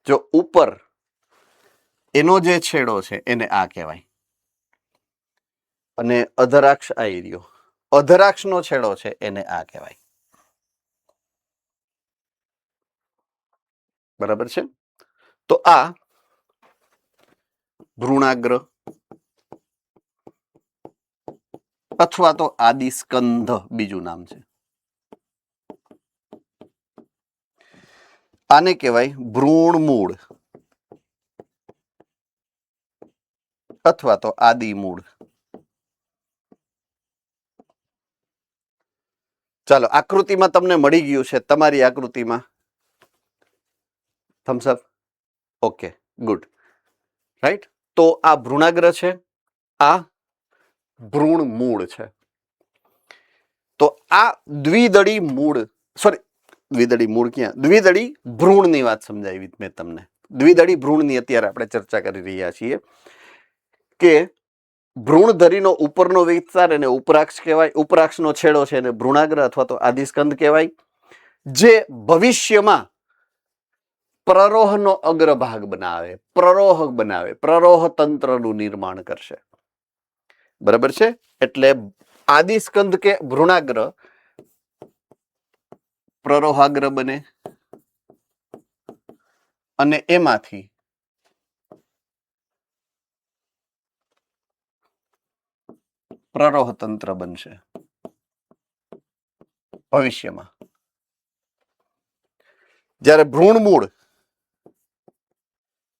[SPEAKER 1] જો ઉપર એનો જે છેડો છે એને આ કહેવાય, અને અધરાક્ષ આ એરિયો, અધરાક્ષનો છેડો છે એને આ કહેવાય. બરાબર છે? તો આ ભ્રૂણાગ્ર અથવા તો આદિસ્કંધ બીજું નામ છે. આને કહેવાય ભ્રૂણમૂળ અથવા તો આદિમૂળ. ચાલો, આકૃતિમાં તમને મળી ગયું છે, તમારી આકૃતિમાં Thums up. Okay, good. Right? તો આ ભ્રૂણાગ્ર છે, આ ભ્રૂણ મૂળ છે. તો આ દ્વિદળી મૂળ, સોરી, દ્વિદળી મૂળ ક્યાં, દ્વિદળી ભ્રૂણની વાત સમજાવી મેં તમને. દ્વિદળી ભ્રૂણની અત્યારે આપણે ચર્ચા કરી રહ્યા છીએ કે ભ્રૂણધરીનો ઉપરનો વિસ્તાર એને ઉપરાક્ષ કહેવાય, ઉપરાક્ષનો છેડો છે એને ભ્રૂણાગ્ર અથવા તો આદિસ્કંદ કહેવાય, જે ભવિષ્યમાં પ્રરોહનો અગ્રભાગ બનાવે, પ્રરોહ તંત્રનું નિર્માણ કરશે. બરાબર છે? એટલે આદિસ્કંદ કે ભ્રૂણાગ્ર પ્રરોહાગ્ર બને અને એમાંથી પ્રરોહ તંત્ર બનશે ભવિષ્યમાં. જ્યારે ભ્રૂણમૂળ,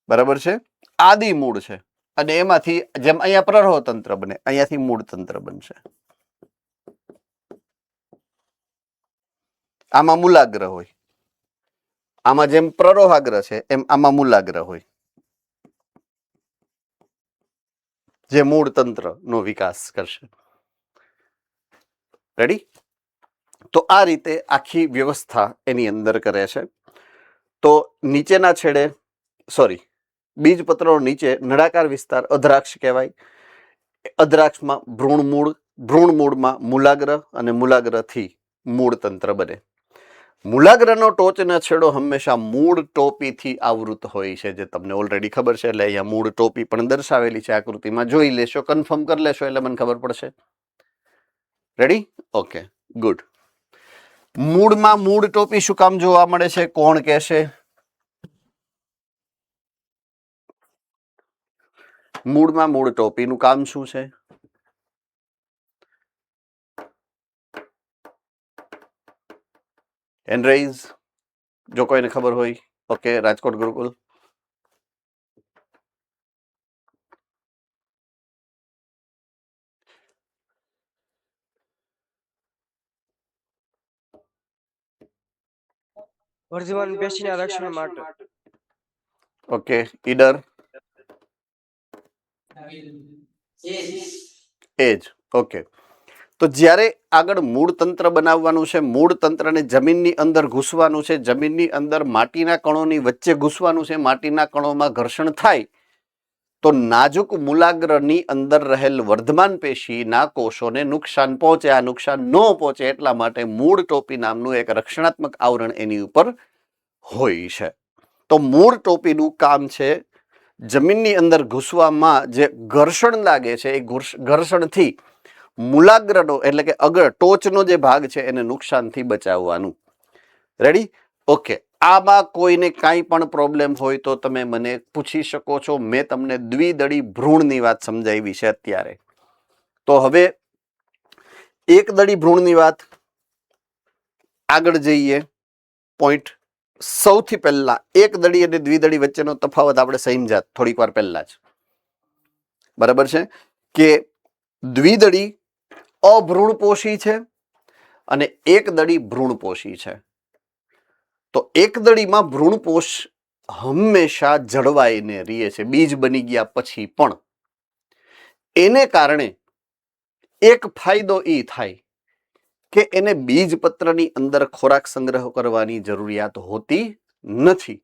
[SPEAKER 1] બરાબર છે, આદિ મૂળ છે, અને એમાંથી જેમ અહીંયા પ્રરોહ તંત્ર બને, અહીંયાથી મૂળ તંત્ર બનશે. આમાં મૂલાગ્ર હોય, આમાં જેમ પ્રરોહાગ્ર છે એમ આમાં મૂલાગ્ર હોય, જે મૂળ તંત્રનો વિકાસ કરશે. રેડી? તો આ રીતે આખી વ્યવસ્થા એની અંદર કરે છે. તો નીચેના છેડે, સોરી, બીજપત્રો નીચે નળાકાર વિસ્તાર અધરાક્ષ કહેવાય. અધરાક્ષમાં ભ્રૂણમૂળ, ભ્રૂણમૂળમાં મૂલાગ્ર અને મૂલાગ્રથી મૂળ તંત્ર બને. મૂલાગ્રનો ટોચનો છેડો હંમેશા મૂળ ટોપીથી આવૃત હોય છે, જે તમને ઓલરેડી ખબર છે. એટલે અહીંયા મૂળ ટોપી પણ દર્શાવેલી છે આકૃતિમાં, જોઈ લેશો, કન્ફર્મ કરી લેશો એટલે મને ખબર પડશે. રેડી? Okay, good. મૂળમાં મૂળ ટોપી શું કામ જોવા મળે છે? કોણ કહેશે? મૂળમાં મૂળ ટોપીનું કામ શું છે? હેન્ડ રેઇઝ, જો કોઈને ખબર હોય. ઓકે, રાજકોટ ગુરુકુલ.
[SPEAKER 6] વર્ધમાન પેશીના રક્ષણ માટે.
[SPEAKER 1] ઓકે, ઈડર એજ. ઓકે, તો જ્યારે આગળ મૂળ તંત્ર બનાવવાનું છે, મૂળ તંત્રને જમીનની અંદર ઘૂસવાનું છે, જમીનની અંદર માટીના કણોની વચ્ચે ઘૂસવાનું છે, માટીના કણોમાં ઘર્ષણ થાય તો નાજુક મૂલાગ્રની અંદર રહેલ વર્ધમાન પેશીના કોષોને નુકસાન પહોંચે. આ નુકસાન ન પહોંચે એટલા માટે મૂળ ટોપી નામનું એક રક્ષણાત્મક આવરણ એની ઉપર હોય છે. તો મૂળ ટોપીનું કામ છે જમીનની અંદર ઘૂસવામાં જે ઘર્ષણ લાગે છે એ ઘર્ષણથી મૂલાગ્રનો એટલે કે અગ્ર ટોચનો જે ભાગ છે એને નુકસાનથી બચાવવાનું. રેડી? ઓકે, આમાં કોઈને કાંઈ પણ પ્રોબ્લેમ હોય તો તમે મને પૂછી શકો છો. મેં તમને દ્વિદળી ભ્રૂણની વાત સમજાવી છે અત્યારે. તો હવે એકદળી ભ્રૂણની વાત આગળ જઈએ. પોઈન્ટ સૌથી પહેલા એકદળી અને દ્વિદળી વચ્ચેનો તફાવત આપણે સમજ્યા થોડીક વાર પહેલા જ. બરાબર છે કે દ્વિદળી અભ્રૂણપોષી છે અને એકદળી ભ્રૂણપોષી છે. તો એકદળીમાં ભ્રૂણપોષ હંમેશા જળવાઈને રહે છે બીજ બની ગયા પછી પણ. એને કારણે એક ફાયદો એ થાય કે એને બીજપત્રની અંદર ખોરાક સંગ્રહ કરવાની જરૂરિયાત હોતી નથી.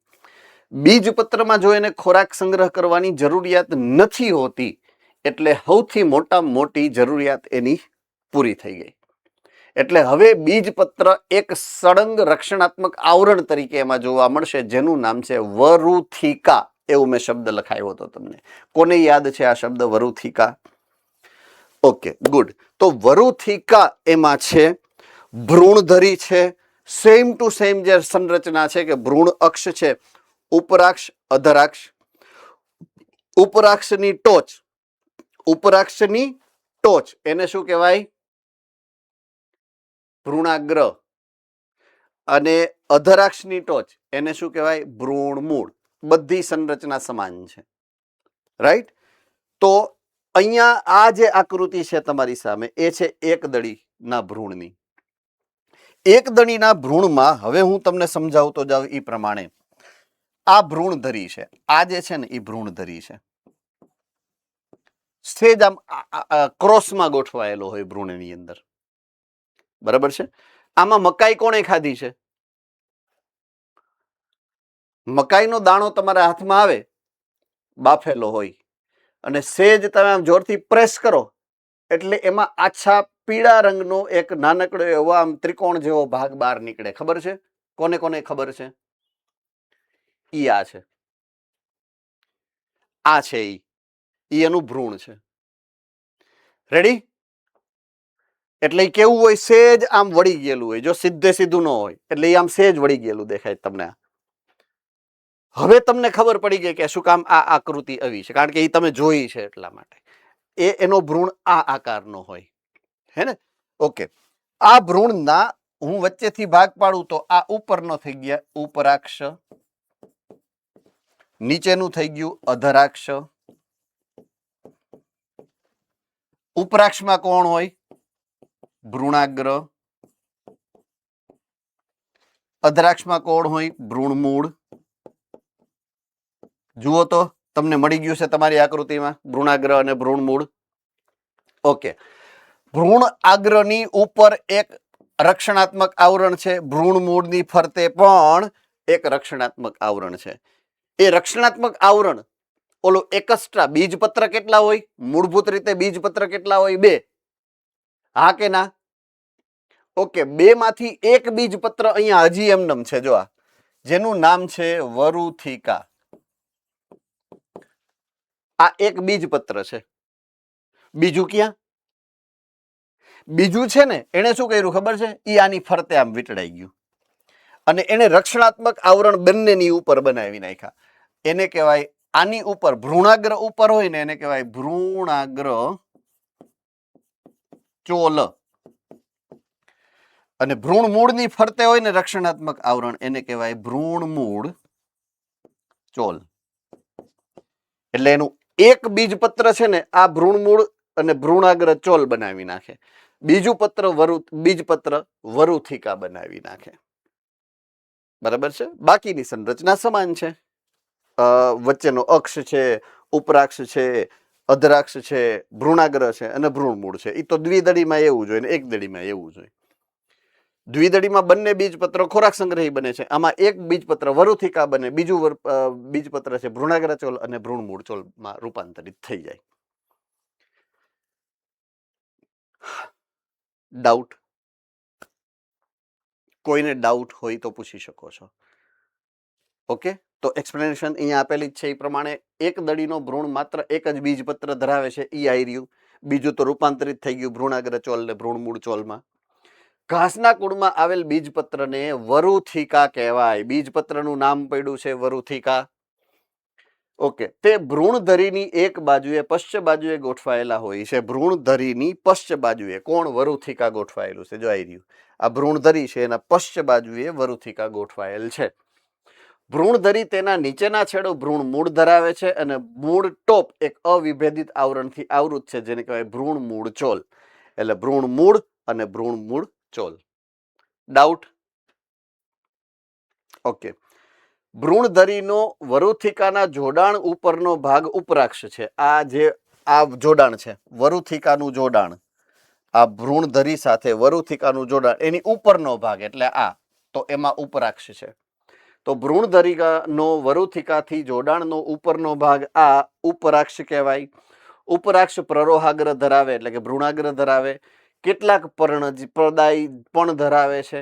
[SPEAKER 1] બીજપત્રમાં જો એને ખોરાક સંગ્રહ કરવાની જરૂરિયાત નથી હોતી એટલે સૌથી મોટામાં મોટી જરૂરિયાત એની પૂરી થઈ ગઈ. એટલે હવે બીજપત્ર એક સળંગ રક્ષણાત્મક આવરણ તરીકે એમાં જોવા મળશે જેનું નામ છે વરુથિકા. એવું મેં શબ્દ લખાયો હતો તમને. કોને યાદ છે આ શબ્દ વરુથિકા? Okay, good. તો વરુથિકા એમાં છે, ભ્રૂણધરી છે, સેમ ટુ સેમ જે સંરચના છે કે ભ્રૂણ અક્ષ છે, ઉપરાક્ષ અધરાક્ષ, ઉપરાક્ષની ટોચ, ઉપરાક્ષની ટોચ એને શું કહેવાય? ભ્રૂણાગ્ર. અને અધરાક્ષની ટોચ એને શું કહેવાય? ભ્રૂણમૂળ. બધી સંરચના સમાન છે. રાઈટ? તો અહીંયા આ જે આકૃતિ છે તમારી સામે એ છે એકદળીના ભ્રૂણની. એકદળીના ભ્રૂણમાં હવે હું તમને સમજાવતો જાઉં એ પ્રમાણે આ ભ્રૂણધરી છે. આ જે છે ને એ ભ્રૂણધરી છે. સેજ આમ ક્રોસમાં ગોઠવાયેલો હોય ભ્રૂણની અંદર. બરાબર છે? આમાં મકાઈ કોણે ખાધી છે? મકાઈનો દાણો તમારા હાથમાં આવે બાફેલો હોય અને સેજ તમે આમ જોરથી પ્રેસ કરો એટલે એમાં આછા પીળા રંગનો એક નાનકડો એવો આમ ત્રિકોણ જેવો ભાગ બહાર નીકળે. ખબર છે? કોને કોને ખબર છે? ઈ આ છે. આ છે ઈ એનું ભ્રૂણ છે. રેડી? એટલે એ કેવું હોય? સેજ આમ વળી ગયેલું હોય. જો સીધે સીધું ન હોય એટલે એ આમ સેજ વળી ગયેલું દેખાય તમને. હવે તમને ખબર પડી ગઈ કે શું કામ આ આકૃતિ આવી છે, કારણ કે એ તમે જોઈ છે એટલા માટે. એનો ભ્રૂણ આ આકારનો હોય. હે ને? ઓકે, આ ભ્રૂણના હું વચ્ચેથી ભાગ પાડું તો આ ઉપરનો થઈ ગયા ઉપરાક્ષ, નીચેનું થઈ ગયું અધરાક્ષ. ઉપરાક્ષમાં કોણ હોય? ભ્રૂણાગ્ર. અધરાક્ષમાં કોણ હોય? ભ્રૂણમૂળ. જુઓ તો તમને મળી ગયું છે તમારી આકૃતિમાં ભ્રૂણાગ્ર અને ભ્રૂણમૂળ. ઓકે, ભ્રૂણ આગ્રની ઉપર એક રક્ષણાત્મક આવરણ છે, ભ્રૂણમૂળની ફરતે પણ એક રક્ષણાત્મક આવરણ છે. એ રક્ષણાત્મક આવરણ ઓલો એકસ્ટ્રા બીજપત્ર કેટલા હોય? મૂળભૂત રીતે બીજપત્ર કેટલા હોય? 2. હા કે ના? ઓકે, 2 માંથી એક બીજપત્ર અહીંયા હજી એમનેમ છે. જો આ જેનું નામ છે વરુથિકા. આ એક બીજપત્ર છે. બીજું ક્યાં? બીજું છે ને એને શું કર્યું ખબર છે? ઈ આની ફરતે આમ વીંટળાઈ ગયું અને એને રક્ષણાત્મક આવરણ બંનેની ઉપર બનાવી નાખ્યા. એને કહેવાય, આની ઉપર ભ્રૂણાગ્ર ઉપર હોય ને એને કહેવાય ભ્રૂણાગ્ર ચોલ. અને ભ્રૂણમૂળની ફરતે હોય ને રક્ષણાત્મક આવરણ એને કહેવાય ભ્રૂણમૂળ ચોલ. એટલે એનું એક બીજપત્ર છે ને આ ભ્રૂણમૂળ અને ભ્રૂણાગ્ર ચોલ બનાવી નાખે. બીજું બીજપત્ર વરુથિકા બનાવી નાખે. બરાબર છે. બાકીની સંરચના સમાન છે. વચ્ચેનો અક્ષ છે, ઉપરાક્ષ છે, અધરાક્ષ છે, ભ્રૂણાગ્ર છે અને ભ્રૂણમૂળ છે. એ તો દ્વિદળીમાં એવું જોઈએ ને એક દળીમાં એવું જોઈએ. દ્વિદળીમાં બંને બીજપત્ર ખોરાક સંગ્રહી બને છે. આમાં એક બીજપત્ર વરુથિકા બને, બીજું બીજપત્ર છે ભ્રૂણાગ્ર ચોલ અને ભ્રૂણમૂળ ચોલમાં રૂપાંતરિત થઈ જાય. ડાઉટ? કોઈને ડાઉટ હોય તો પૂછી શકો છો. ઓકે, તો એક્સપ્લેનેશન અહીંયા આપેલી જ છે એ પ્રમાણે એક દળીનો ભ્રૂણ માત્ર એક જ બીજપત્ર ધરાવે છે, ઈ આઈ રહ્યું. બીજું તો રૂપાંતરિત થઈ ગયું ભ્રૂણાગ્ર ચોલ ને ભ્રૂણમૂળ ચોલમાં. ઘાસના કુળમાં આવેલ બીજપત્રને વરુથિકા કહેવાય. બીજપત્રનું નામ પડ્યું છે વરુથિકા. ઓકે, તે ભ્રૂણધરીની એક બાજુએ પશ્ચ બાજુએ ગોઠવાયેલા હોય છે. ભ્રૂણધરીની પશ્ચ બાજુએ કોણ? વરુથિકા ગોઠવાયેલું છે. જો આવી રહ્યું આ ભ્રૂણધરી છે, એના પશ્ચ બાજુએ વરુથિકા ગોઠવાયેલ છે. ભ્રૂણધરી તેના નીચેના છેડો ભ્રૂણ મૂળ ધરાવે છે અને મૂળ ટોપ એક અવિભેદિત આવરણથી આવૃત છે, જેને કહેવાય ભ્રૂણ મૂળ ચોલ. એટલે ભ્રૂણ મૂળ અને ભ્રૂણ મૂળ ચોલ. ડાઉટ? ઓકે. ભ્રૂણધરીનો વરુથિકાના જોડાણ ઉપરનો ભાગ ઉપરાક્ષ છે. આ જોડાણ છે વરુથિકાનું જોડાણ, આ ભ્રૂણધરી સાથે વરુથિકાનું જોડાણ, એની ઉપરનો ભાગ એટલે આ, તો એમાં ઉપરાક્ષ છે. તો ભ્રૂણધરીનો વરુથિકાથી જોડાણનો ઉપરનો ભાગ આ ઉપરાક્ષ કહેવાય. ઉપરાક્ષ પ્રરોહાગ્ર ધરાવે એટલે કે ભ્રૂણાગ્ર ધરાવે. કેટલાક પર્ણદાયી પણ ધરાવે છે,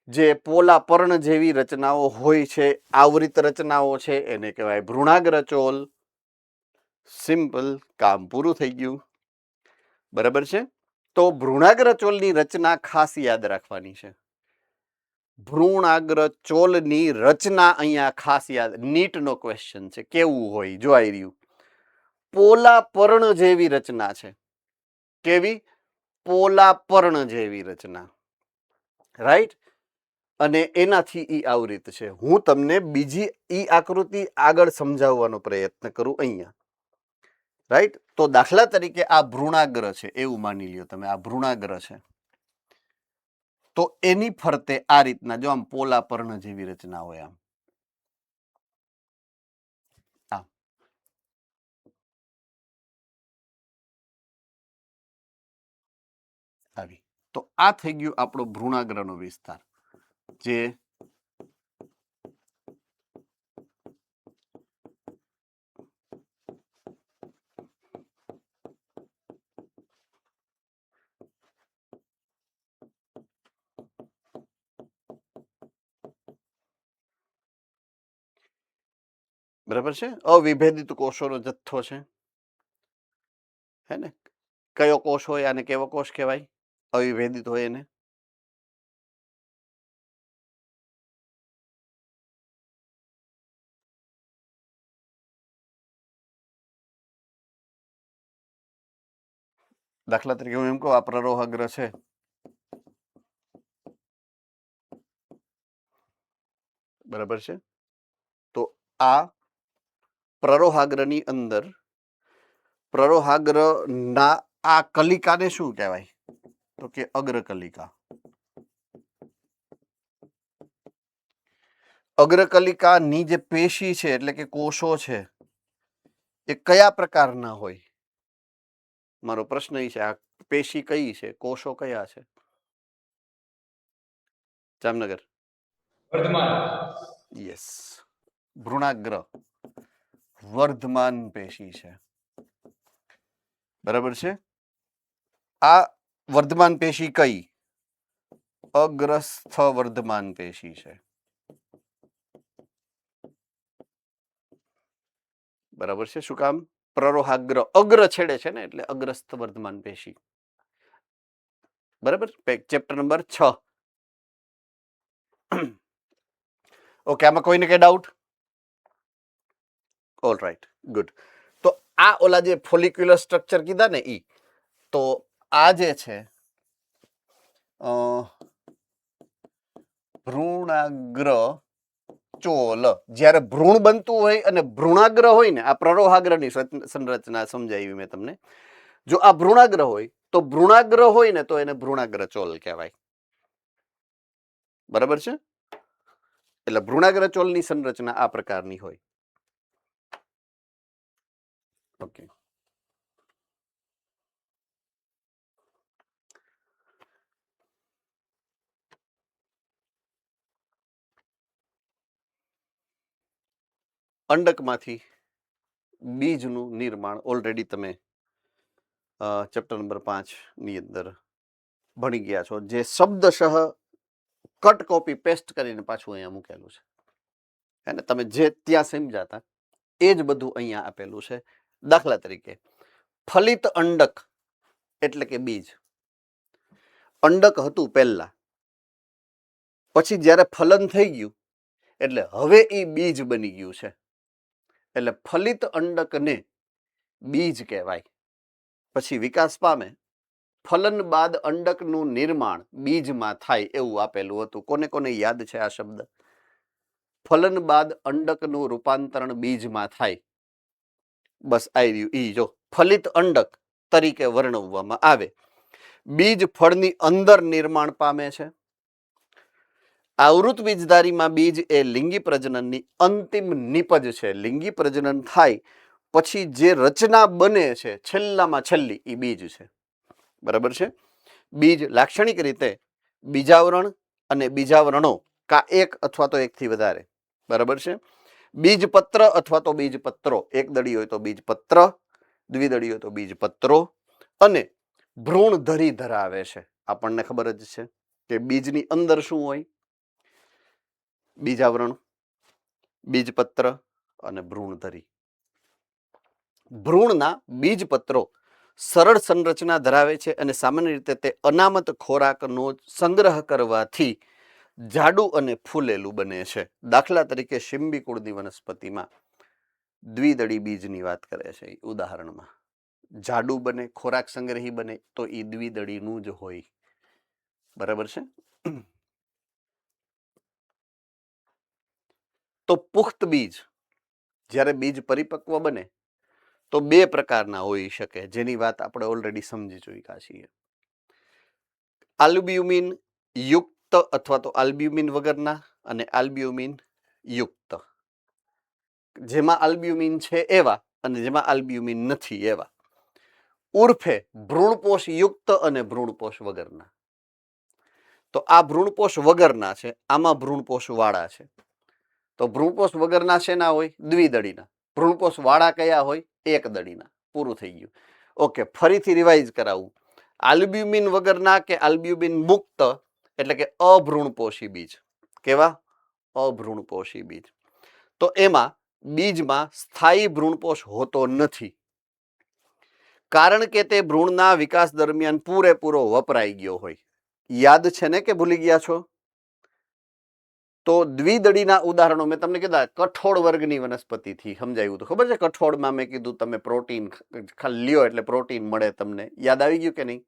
[SPEAKER 1] જે પોલા પર્ણ જેવી રચનાઓ હોય છે, આવૃત રચનાઓ છે, એને કહેવાય ભ્રૂણાગ્ર ચોલ. સિમ્પલ, કામ પૂરું થઈ ગયું. બરાબર છે. તો ભ્રૂણાગ્ર ચોલની રચના ખાસ યાદ રાખવાની છે. ભ્રૂણાગ્ર ચોલની રચના અહીંયા ખાસ યાદ, નીટનો ક્વેશ્ચન છે. કેવું હોય? જોઈ રહ્યું પોલા પર્ણ જેવી રચના છે. કેવી? પોલા પર્ણ જેવી રચના. રાઈટ? અને એનાથી ઈ આવૃત છે. હું તમને બીજી ઈ આકૃતિ આગળ સમજાવવાનો પ્રયત્ન કરું અહીંયા. રાઈટ? તો દાખલા તરીકે આ ભ્રૂણાગ્ર છે એવું માની લ્યો તમે. આ ભ્રૂણાગ્ર છે, તો એની ફરતે આ રીતના જો આમ પોલા પર્ણ જેવી રચના હોય, આમ આવી. તો આ થઈ ગયું આપણો ભ્રૂણાગ્રનો વિસ્તાર, જે બરાબર છે. અવિભેદિત કોષોનો જથ્થો છે, હે ને? કયો કોષ હોય આને કેવો કોષ કહેવાય? અવિભેદિત હોય એને દાખલા તરીકે હું એમ કહું આ પ્રરોહાગ્ર છે, બરાબર છે. તો આ પ્રરોહાગ્રની અંદર પ્રરોહાગ્ર ના આ કલિકાને શું કહેવાય? તો કે અગ્રકલિકા. અગ્રકલિકાની જે પેશી છે એટલે કે કોષો છે એ કયા પ્રકારના હોય? મારો પ્રશ્ન એ છે, આ પેશી કઈ છે, કોષો કયા છે? જામનગર?
[SPEAKER 2] વર્ધમાન.
[SPEAKER 1] યસ, ભ્રૂણાગ્ર વર્ધમાન પેશી છે. બરાબર છે. આ વર્ધમાન પેશી કઈ? અગ્રસ્થ વર્ધમાન પેશી છે. બરાબર છે. શું કામ? પ્રરોહાગ્ર અગ્ર છેડે છે ને, એટલે અગ્રસ્થ વર્ધમાન પેશી. બરાબર. Chapter number 6. ઓકે, આમાં કોઈને કઈ ડાઉટ? All right, good. તો આ ઓલા જે ફોલિક્યુલર સ્ટ્રક્ચર કીધા ને ઈ, તો આ જે છે ભ્રૂણાગ્ર ચોલ, જ્યારે ભ્રૂણ બનતું હોય અને ભ્રૂણાગ્ર હોય ને, આ પ્રરોહાગ્રની સંરચના સમજાવી મેં તમને. જો આ ભ્રૂણાગ્ર હોય તો ભ્રૂણાગ્ર હોય ને તો એને ભ્રૂણાગ્ર ચોલ કહેવાય. બરાબર છે. એટલે ભ્રૂણાગ્રચોલની સંરચના આ પ્રકારની હોય. ઓકે. અંડકમાંથી બીજનું નિર્માણ ઓલરેડી તમે ચેપ્ટર નંબર 5 ની અંદર ભણી ગયા છો, જે શબ્દશઃ કટ કોપી પેસ્ટ કરીને પાછું અહીંયા મૂકેલું છે. અને તમે જે ત્યાં સમજ્યા હતા એ જ બધું અહીંયા આપેલું છે. દાખલા તરીકે ફલિત અંડક એટલે કે બીજ. અંડક હતું પહેલા, પછી જ્યારે ફલન થઈ ગયું એટલે હવે એ બીજ બની ગયું છે. એટલે ફલિત અંડકને બીજ કહેવાય. પછી વિકાસ પામે, ફલન બાદ અંડકનું નિર્માણ બીજમાં થાય એવું આપેલું હતું. કોને કોને યાદ છે આ શબ્દ? ફલન બાદ અંડકનું રૂપાંતરણ બીજમાં થાય. બસ આવી રહ્યું ઈ જો ફલિત અંડક તરીકે વર્ણવવામાં આવે. બીજ ફળની અંદર નિર્માણ પામે છે. આવૃત બીજધારીમાં બીજ એ લિંગી પ્રજનનની અંતિમ નિપજ છે. લિંગી પ્રજનન થાય પછી જે રચના બને છે છેલ્લામાં છેલ્લી એ બીજ છે. બરાબર છે. બીજ લાક્ષણિક રીતે બીજાવરણ અને બીજાવરણો કા એક અથવા તો એકથી વધારે. બરાબર છે. બીજપત્ર અથવા તો બીજપત્રો, એક દળી હોય તો બીજપત્ર, દ્વિદળી હોય તો બીજપત્રો, અને ભ્રૂણધરી ધરાવે છે. આપણને ખબર જ છે કે બીજની અંદર શું હોય? બીજાવરણ, બીજપત્ર અને ભ્રૂણધરી. ભ્રૂણના બીજપત્રો સરળ સંરચના ધરાવે છે અને સામાન્ય રીતે તે અનામત ખોરાકનો સંગ્રહ કરવાથી જાડું અને ફૂલેલું બને છે. દાખલા તરીકે શિંબી કુળની વનસ્પતિમાં દ્વિદળી બીજની વાત કરે છે. ઉદાહરણમાં જાડું બને, ખોરાક સંગ્રહી બને તો એ દ્વિદળીનું જ હોય. બરાબર છે. તો પુખ્ત બીજ, જ્યારે બીજ પરિપક્વ બને તો બે પ્રકારના હોઈ શકે, જેની વાત આપણે ઓલરેડી સમજી ચૂક્યા છીએ. આલ્બ્યુમિન યુક્ત અથવા તો આલ્બ્યુમિન વગરના અને આલ્બ્યુમિન યુક્ત. જેમાં આલ્બ્યુમિન છે એવા અને જેમાં આલ્બ્યુમિન નથી એવા. ઉર્ફે ભ્રૂણપોષ યુક્ત અને ભ્રૂણપોષ વગરના. તો આ ભ્રૂણપોષ વગરના છે, આમાં ભ્રૂણપોષ વાળા છે. તો ભ્રૂણપોષ વગરના શેના હોય? દ્વિદળીના. ભ્રૂણપોષ વાળા કયા હોય? એક દળીના. પૂરું થઈ ગયું. ઓકે, ફરીથી રિવાઇઝ કરાવું. આલ્બ્યુમિન વગરના કે આલ્બ્યુમિન મુક્ત એટલે કે અભ્રૂણપોષી બીજ. કેવા? અભ્રૂણપોષી બીજ. તો એમાં બીજમાં સ્થાયી ભ્રૂણપોષ હોતો નથી, કારણ કે તે ભ્રૂણના વિકાસ દરમિયાન પૂરેપૂરો વપરાઈ ગયો હોય. યાદ છે ને કે ભૂલી ગયા છો? તો દ્વિદળીના ઉદાહરણો મેં તમને કીધા. કઠોળ વર્ગની વનસ્પતિથી સમજાવ્યું હતું. ખબર છે? કઠોળમાં મેં કીધું તમે પ્રોટીન ખાલી લ્યો એટલે પ્રોટીન મળે. તમને યાદ આવી ગયું કે નહીં?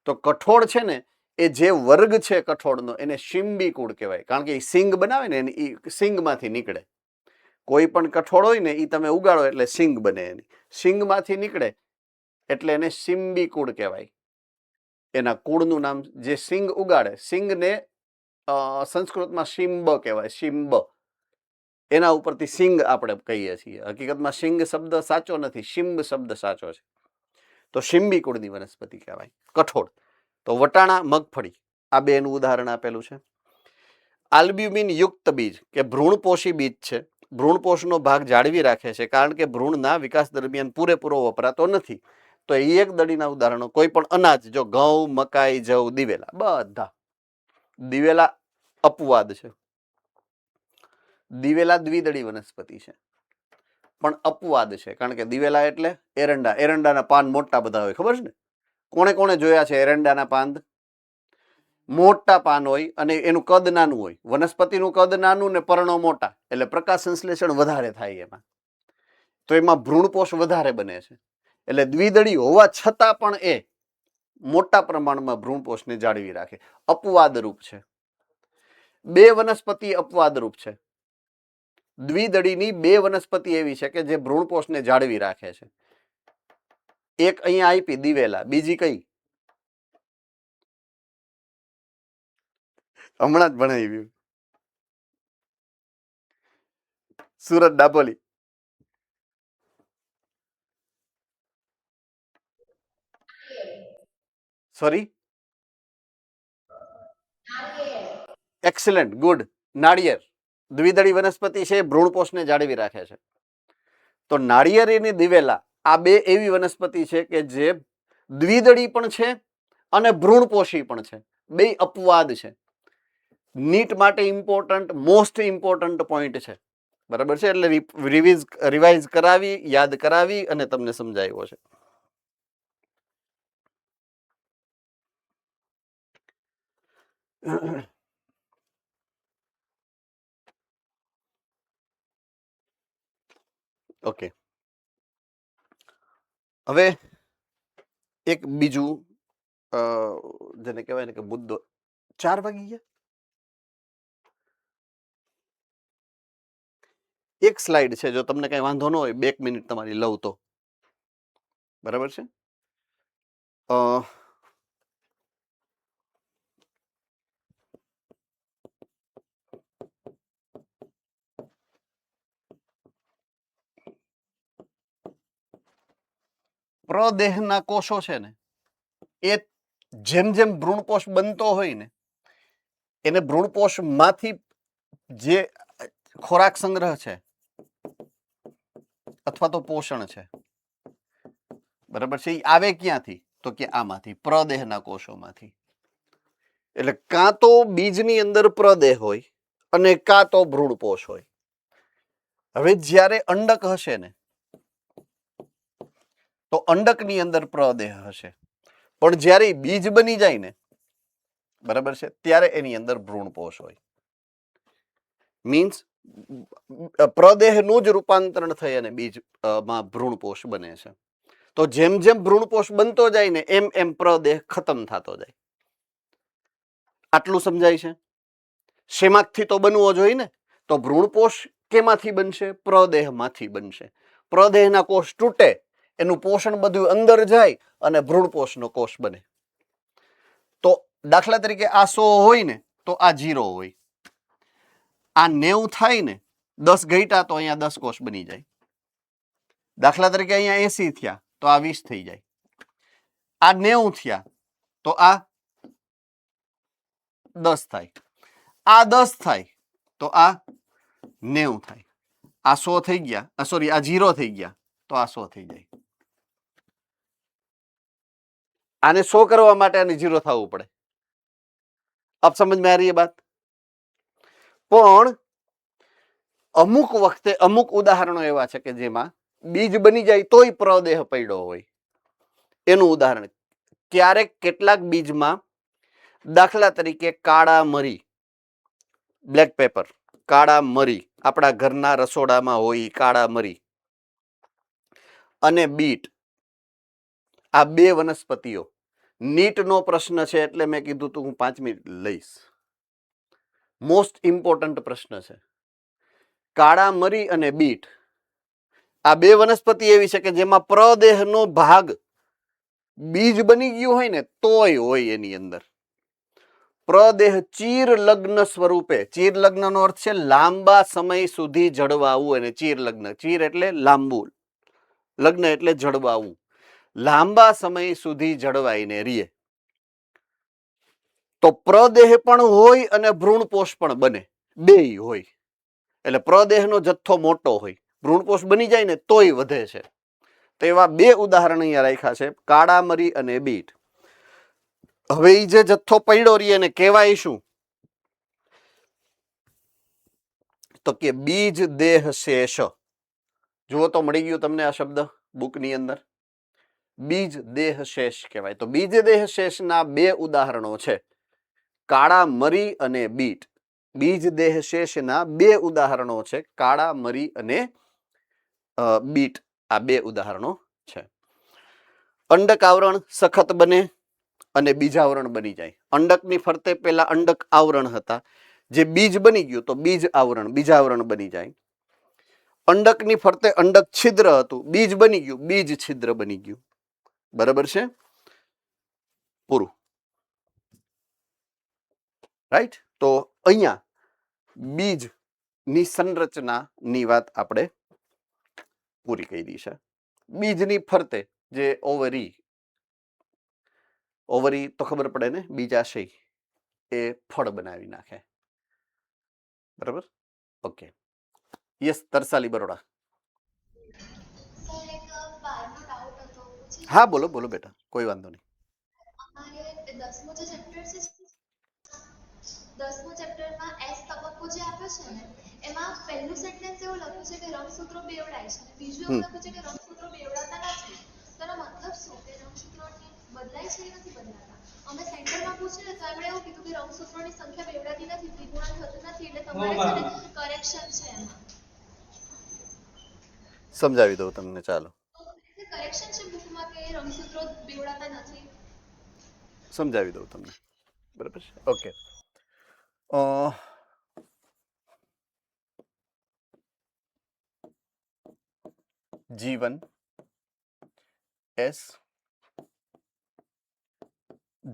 [SPEAKER 1] તો કઠોળ છે ને એ જે વર્ગ છે કઠોળનો એને શિંબી કુળ કહેવાય, કારણ કે એ સિંગ બનાવે ને એ સિંગમાંથી નીકળે. કોઈ પણ કઠોળ હોય ને એ તમે ઉગાડો એટલે સિંગ બને. એની સિંગમાંથી નીકળે એટલે એને શિંબી કુળ કહેવાય. એના કુળનું નામ જે સિંગ ઉગાડે, સિંગને સંસ્કૃતમાં શિંબ કહેવાય. શિંબ, એના ઉપરથી સિંગ આપણે કહીએ છીએ. હકીકતમાં સિંગ શબ્દ સાચો નથી, શિંબ શબ્દ સાચો છે. તો શિંબી કુળની વનસ્પતિ કહેવાય કઠોળ. તો વટાણા, મગફળી આ બેનું ઉદાહરણ આપેલું છે. આલ્બ્યુમિન યુક્ત બીજ કે ભ્રૂણપોષી બીજ છે. ભ્રૂણપોષનો ભાગ જાળવી રાખે છે, કારણ કે ભ્રૂણના વિકાસ દરમિયાન પૂરેપૂરો વપરાતો નથી. તો એ એક દળીના ઉદાહરણો. કોઈ પણ અનાજ, જો ઘઉં, મકાઈ, જવ, દિવેલા, બધા. દિવેલા અપવાદ છે. દિવેલા દ્વિદળી વનસ્પતિ છે પણ અપવાદ છે, કારણ કે દિવેલા એટલે એરંડા. એરંડાના પાન મોટા બધા હોય, ખબર છે ને? કોણે કોણે જોયા છે એરંડાના પાન? મોટા પાન હોય અને એનું કદ નાનું હોય. વનસ્પતિનું કદ નાનું ને પર્ણો મોટા, એટલે પ્રકાશ સંશ્લેષણ વધારે થાય એમાં. તો એમાં ભ્રૂણપોષ વધારે બને છે. એટલે દ્વિદળી હોવા છતાં પણ એ મોટા પ્રમાણમાં ભ્રૂણપોષને જાળવી રાખે. અપવાદ રૂપ છે. બે વનસ્પતિ અપવાદ રૂપ છે. દ્વિદળીની બે વનસ્પતિ એવી છે કે જે ભ્રૂણપોષને જાળવી રાખે છે. એક અહીંયા આપી દિવેલા, બીજી કઈ? હમણાં જ ભણાવ્યું. સુરત ડાબોલી. Sorry, excellent, good. નાળિયેર દ્વિદળી વનસ્પતિ છે, ભ્રૂણપોષને જાળવી રાખે છે. તો નાળિયેરીની દિવેલા આ બે એવી વનસ્પતિ છે કે જે દ્વિદળી પણ છે અને ભ્રૂણપોષી પણ છે. બે અપવાદ છે. નીટ માટે ઇમ્પોર્ટન્ટ, મોસ્ટ ઇમ્પોર્ટન્ટ પોઈન્ટ છે. બરાબર છે, એટલે રિવાઇઝ કરાવી, યાદ કરાવી અને તમને સમજાવ્યો છે. ઓકે, હવે એક બીજું જેને કહેવાય ને કે મુદ્દો. 4 વાગી ગયા. એક સ્લાઇડ છે, જો તમને કઈ વાંધો ન હોય 2 મિનિટ તમારી લઉં તો. બરાબર છે. પ્રદેહના કોષો છે ને, એ જેમ જેમ ભ્રૂણપોષ બનતો હોય ને, એને ભ્રૂણપોષમાંથી જે ખોરાક સંગ્રહ છે અથવા તો પોષણ છે, બરાબર છે, એ આવે ક્યાંથી? તો કે આમાંથી, પ્રદેહના કોષોમાંથી. એટલે કાં તો બીજની અંદર પ્રદેહ હોય અને કાં તો ભ્રૂણપોષ હોય. હવે જ્યારે અંડક હશે ને, તો અંડકની અંદર પ્રદેહ હશે, પણ જ્યારે બીજ બની જાય ને, બરાબર છે, ત્યારે એની અંદર ભ્રૂણપોષ હોય. મીન્સ પ્રદેહનું જ રૂપાંતરણ થઈ અને બીજમાં ભ્રૂણપોષ બને છે. તો જેમ જેમ ભ્રૂણપોષ બનતો જાય ને, એમ એમ પ્રદેહ ખતમ થતો જાય. આટલું સમજાય છે? શેમાંથી તો બનવો જોઈએ ને, તો ભ્રૂણપોષ કેમાંથી બનશે? પ્રદેહમાંથી બનશે. પ્રદેહના કોષ તૂટે, એનું પોષણ બધું અંદર જાય અને ભ્રૂણપોષનો કોષ બને. તો દાખલા તરીકે આ 100 હોય ને, તો આ 0 હોય. આ 90 થાય ને, 10 ઘટ્યા તો અહીંયા 10 કોષ બની જાય. દાખલા તરીકે અહીંયા 80 થયા તો આ 20 થઈ જાય. આ 90 થયા તો આ 10 થાય. આ 10 થાય તો આ 90 થાય. આ 100 થઈ ગયા, સોરી, આ 0 થઈ ગયા તો આ 100 થઈ જાય. આને 100 કરવા માટે આને 0 થવું પડે. अब समझ में आ रही है बात? પણ અમુક વખતે અમુક ઉદાહરણો એવા છે કે જેમાં બીજ બની જાય તોય પ્રદેહ પડ્યો હોય. એનું ઉદાહરણ ક્યારેક કેટલાક બીજમાં, દાખલા તરીકે કાળા મરી, બ્લેક પેપર, કાળા મરી, આપણા ઘરના રસોડામાં હોય કાળા મરી અને બીટ, આ બે વનસ્પતિઓ. નીટનો પ્રશ્ન છે એટલે મેં કીધું તું હું 5 મિનિટ લઈશ. મોસ્ટ ઇમ્પોર્ટન્ટ પ્રશ્ન છે. કાળા મરી અને બીટ, આ બે વનસ્પતિ એવી છે કે જેમાં પ્રદેહનો ભાગ બીજ બની ગયું હોય ને તોય હોય એની અંદર. પ્રદેહ ચીર લગ્ન સ્વરૂપે, ચીર લગ્નનો અર્થ છે લાંબા સમય સુધી જળવાવું. અને ચીર લગ્ન, ચીર એટલે લાંબુ, લગ્ન એટલે જળવાવું, લાંબા સમય સુધી જળવાઈને રીએ. તો પ્રદેહ પણ હોય અને ભ્રૂણપોષ પણ બને, બેય હોય. એટલે પ્રદેહનો જથ્થો મોટો હોય, ભ્રૂણપોષ બની જાય ને તોય વધે છે. તો એવા બે ઉદાહરણ અહીંયા રાખ્યા છે, કાળા મરી અને બીટ. હવે એ જે જથ્થો પડ્યો રહે એને કહેવાય શું? તો કે બીજ દેહ શેષ. જુઓ તો મળી ગયું તમને આ શબ્દ બુકની અંદર. બીજ દેહ શેષ કહેવાય. તો બીજ દેહ શેષના બે ઉદાહરણો છે, કાળા મરી અને બીટ. બીજ દેહ શેષના બે ઉદાહરણો છે, કાળા મરી અને બીટ. આ બે ઉદાહરણો છે. અંડક આવરણ સખત બને અને બીજાવરણ બની જાય. અંડકની ફરતે પેલા અંડક આવરણ હતા, જે બીજ બની ગયું તો બીજ આવરણ, બીજાવરણ બની જાય. અંડકની ફરતે અંડક છિદ્ર હતું, બીજ બની ગયું, બીજ છિદ્ર બની ગયું. બરાબર છે? પૂરું. રાઈટ? તો અહીંયા બીજ ની સંરચનાની વાત આપણે પૂરી કરી છે. બીજની ફરતે જે ઓવરી તો ખબર પડે ને, બીજાશય એ ફળ બનાવી નાખે. બરાબર? Okay. Yes, Tarsali Baroda.
[SPEAKER 4] Sir એક બારનો ડાઉટ હતો, પૂછી
[SPEAKER 1] હા,
[SPEAKER 4] શકું
[SPEAKER 1] બોલો
[SPEAKER 4] છું?
[SPEAKER 1] બોલો બેટા, કોઈ વાંધો નહીં.
[SPEAKER 4] અમારે 10મું જે ચેપ્ટર છે, 10મું ચેપ્ટરમાં એસ તબક્કો જે આપ્યો છે ને, એમાં પહેલું સેન્ટેન્સ એવું લખ્યું છે કે રંગસૂત્રો બેવડાય છે, અને બીજું એવું લખ્યું છે કે રંગસૂત્રો બેવડાતા નથી. તો એનો મતલબ શું, કે રંગસૂત્રોની બદલાય છે કે નથી બદલાતા? અમે સેન્ટરમાં પૂછ્યું ને તો એમણે એવું કીધું કે રંગસૂત્રોની સંખ્યા બેવડાતી નથી, ત્રિગુણન થતું નથી, એટલે તમારે છે ને કરેક્શન છે એમાં.
[SPEAKER 1] સમજાવી દઉં તમને, ચાલો
[SPEAKER 4] કરેક્શન છે બુકમાં કે રંગસૂત્રો બેવડાતા નથી.
[SPEAKER 1] સમજાવી દઉં તમને. બરાબર છે? ઓકે. G1 S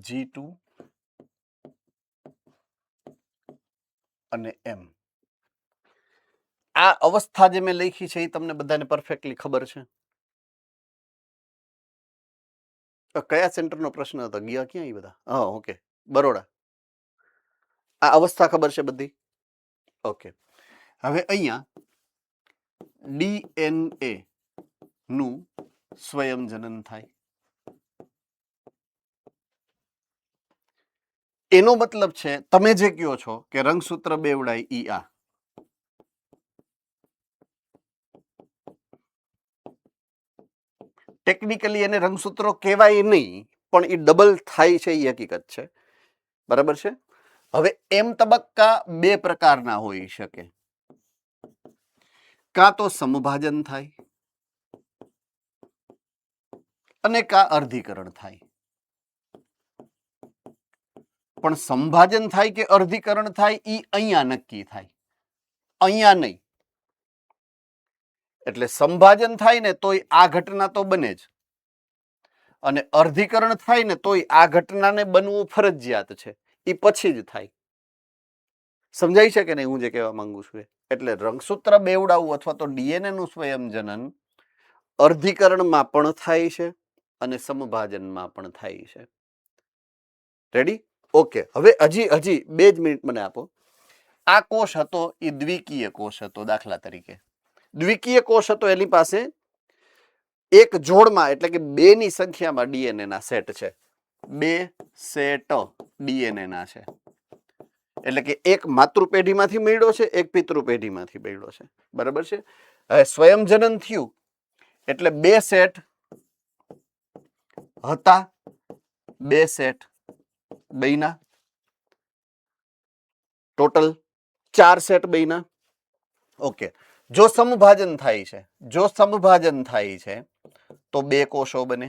[SPEAKER 1] G2 અને M. આ અવસ્થા જે મેં લખી છે એ તમને બધાને પરફેક્ટલી ખબર છે? કયા સેન્ટરનો પ્રશ્ન હતો? ગયા ક્યાં એ બધા? હા, ઓકે, બરોડા. આ અવસ્થા ખબર છે બધી? ઓકે. હવે અહીંયા DNA નું સ્વયં જનન થાય. એનો મતલબ છે તમે જે કહો છો કે રંગસૂત્ર બેવડાય ઈ આ. ટેકનિકલી એને રંગસૂત્રો કહેવાય નહીં, પણ એ ડબલ થાય છે એ હકીકત છે. બરાબર છે? હવે એમ તબક્કા બે પ્રકારના હોઈ શકે. કાં તો સમભાજન થાય અને કાં અર્ધીકરણ થાય. પણ સંભાજન થાય કે અર્ધીકરણ થાય ઈ અહીંયા નક્કી થાય, અહીંયા નહીં. એટલે સંભાજન થાય ને તોય આ ઘટના તો બને જ, અને અર્ધીકરણ થાય ને તોય આ ઘટનાને બનવું ફરજિયાત છે. એ પછી જ થાય. સમજાય છે કે નહીં હું જે કહેવા માંગુ છું એ? એટલે રંગસૂત્ર બેવડાવવું અથવા તો DNA નું સ્વયંજનન અર્ધીકરણમાં પણ થાય છે અને સમભાજનમાં પણ થાય છે. રેડી? ઓકે. હવે હજી 2 મિનિટ મને આપો. આ કોષ હતો એ દ્વિકીય કોષ હતો. દાખલા તરીકે દ્વિકીય કોષ હતો, એની પાસે એક જોડમાં એટલે કે 2 ની સંખ્યામાં DNA ના સેટ છે. 2 સેટ DNA ના છે. એટલે કે એક માતૃ પેઢીમાંથી મળ્યો છે, એક પિતૃ પેઢીમાંથી મળ્યો છે. બરાબર છે? હવે સ્વયંજનન થયું એટલે 2 સેટ હતા, 2 સેટ બન્યા, ટોટલ 4 સેટ બન્યા. ઓકે. જો સમભાજન થાય છે તો 2 કોષો બને,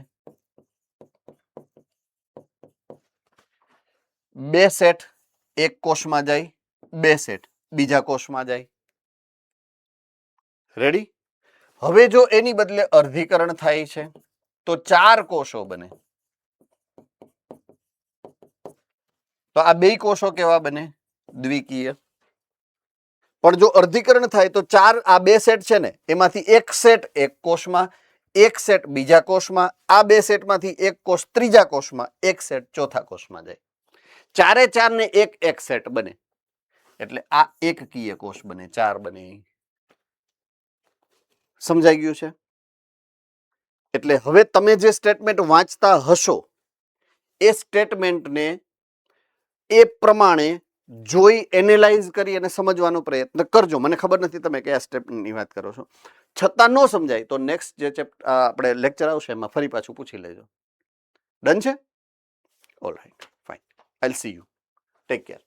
[SPEAKER 1] 2 સેટ એક કોષમાં જાય, 2 સેટ બીજા કોષમાં જાય. રેડી? હવે જો એની બદલે અર્ધીકરણ થાય છે તો 4 કોષો બને. તો આ 2 કોષો કેવા બને? દ્વિકીય. પણ જો અર્ધીકરણ થાય તો 4 આ 2 સેટ છે ને એમાંથી એક સેટ એક કોષમાં, એક સેટ બીજા કોષમાં, આ 2 સેટમાંથી એક કોષ ત્રીજા કોષમાં, એક સેટ ચોથા કોષમાં જાય. 4 ને એક સેટ બને. એટલે આ એકકીય કોષ બને, 4 બને. સમજાઈ ગયું છે? એટલે હવે તમે જે સ્ટેટમેન્ટ વાંચતા હશો એ સ્ટેટમેન્ટને એ પ્રમાણે જોઈ એનાલાઇઝ કરી અને સમજવાનો પ્રયત્ન કરજો. મને ખબર નથી તમે કયા સ્ટેપની વાત કરો છો. છતાં ન સમજાય તો નેક્સ્ટ જે આપણે લેક્ચર આવશે એમાં ફરી પાછું પૂછી લેજો. ડન છે? All right, fine. I will see you. Take care.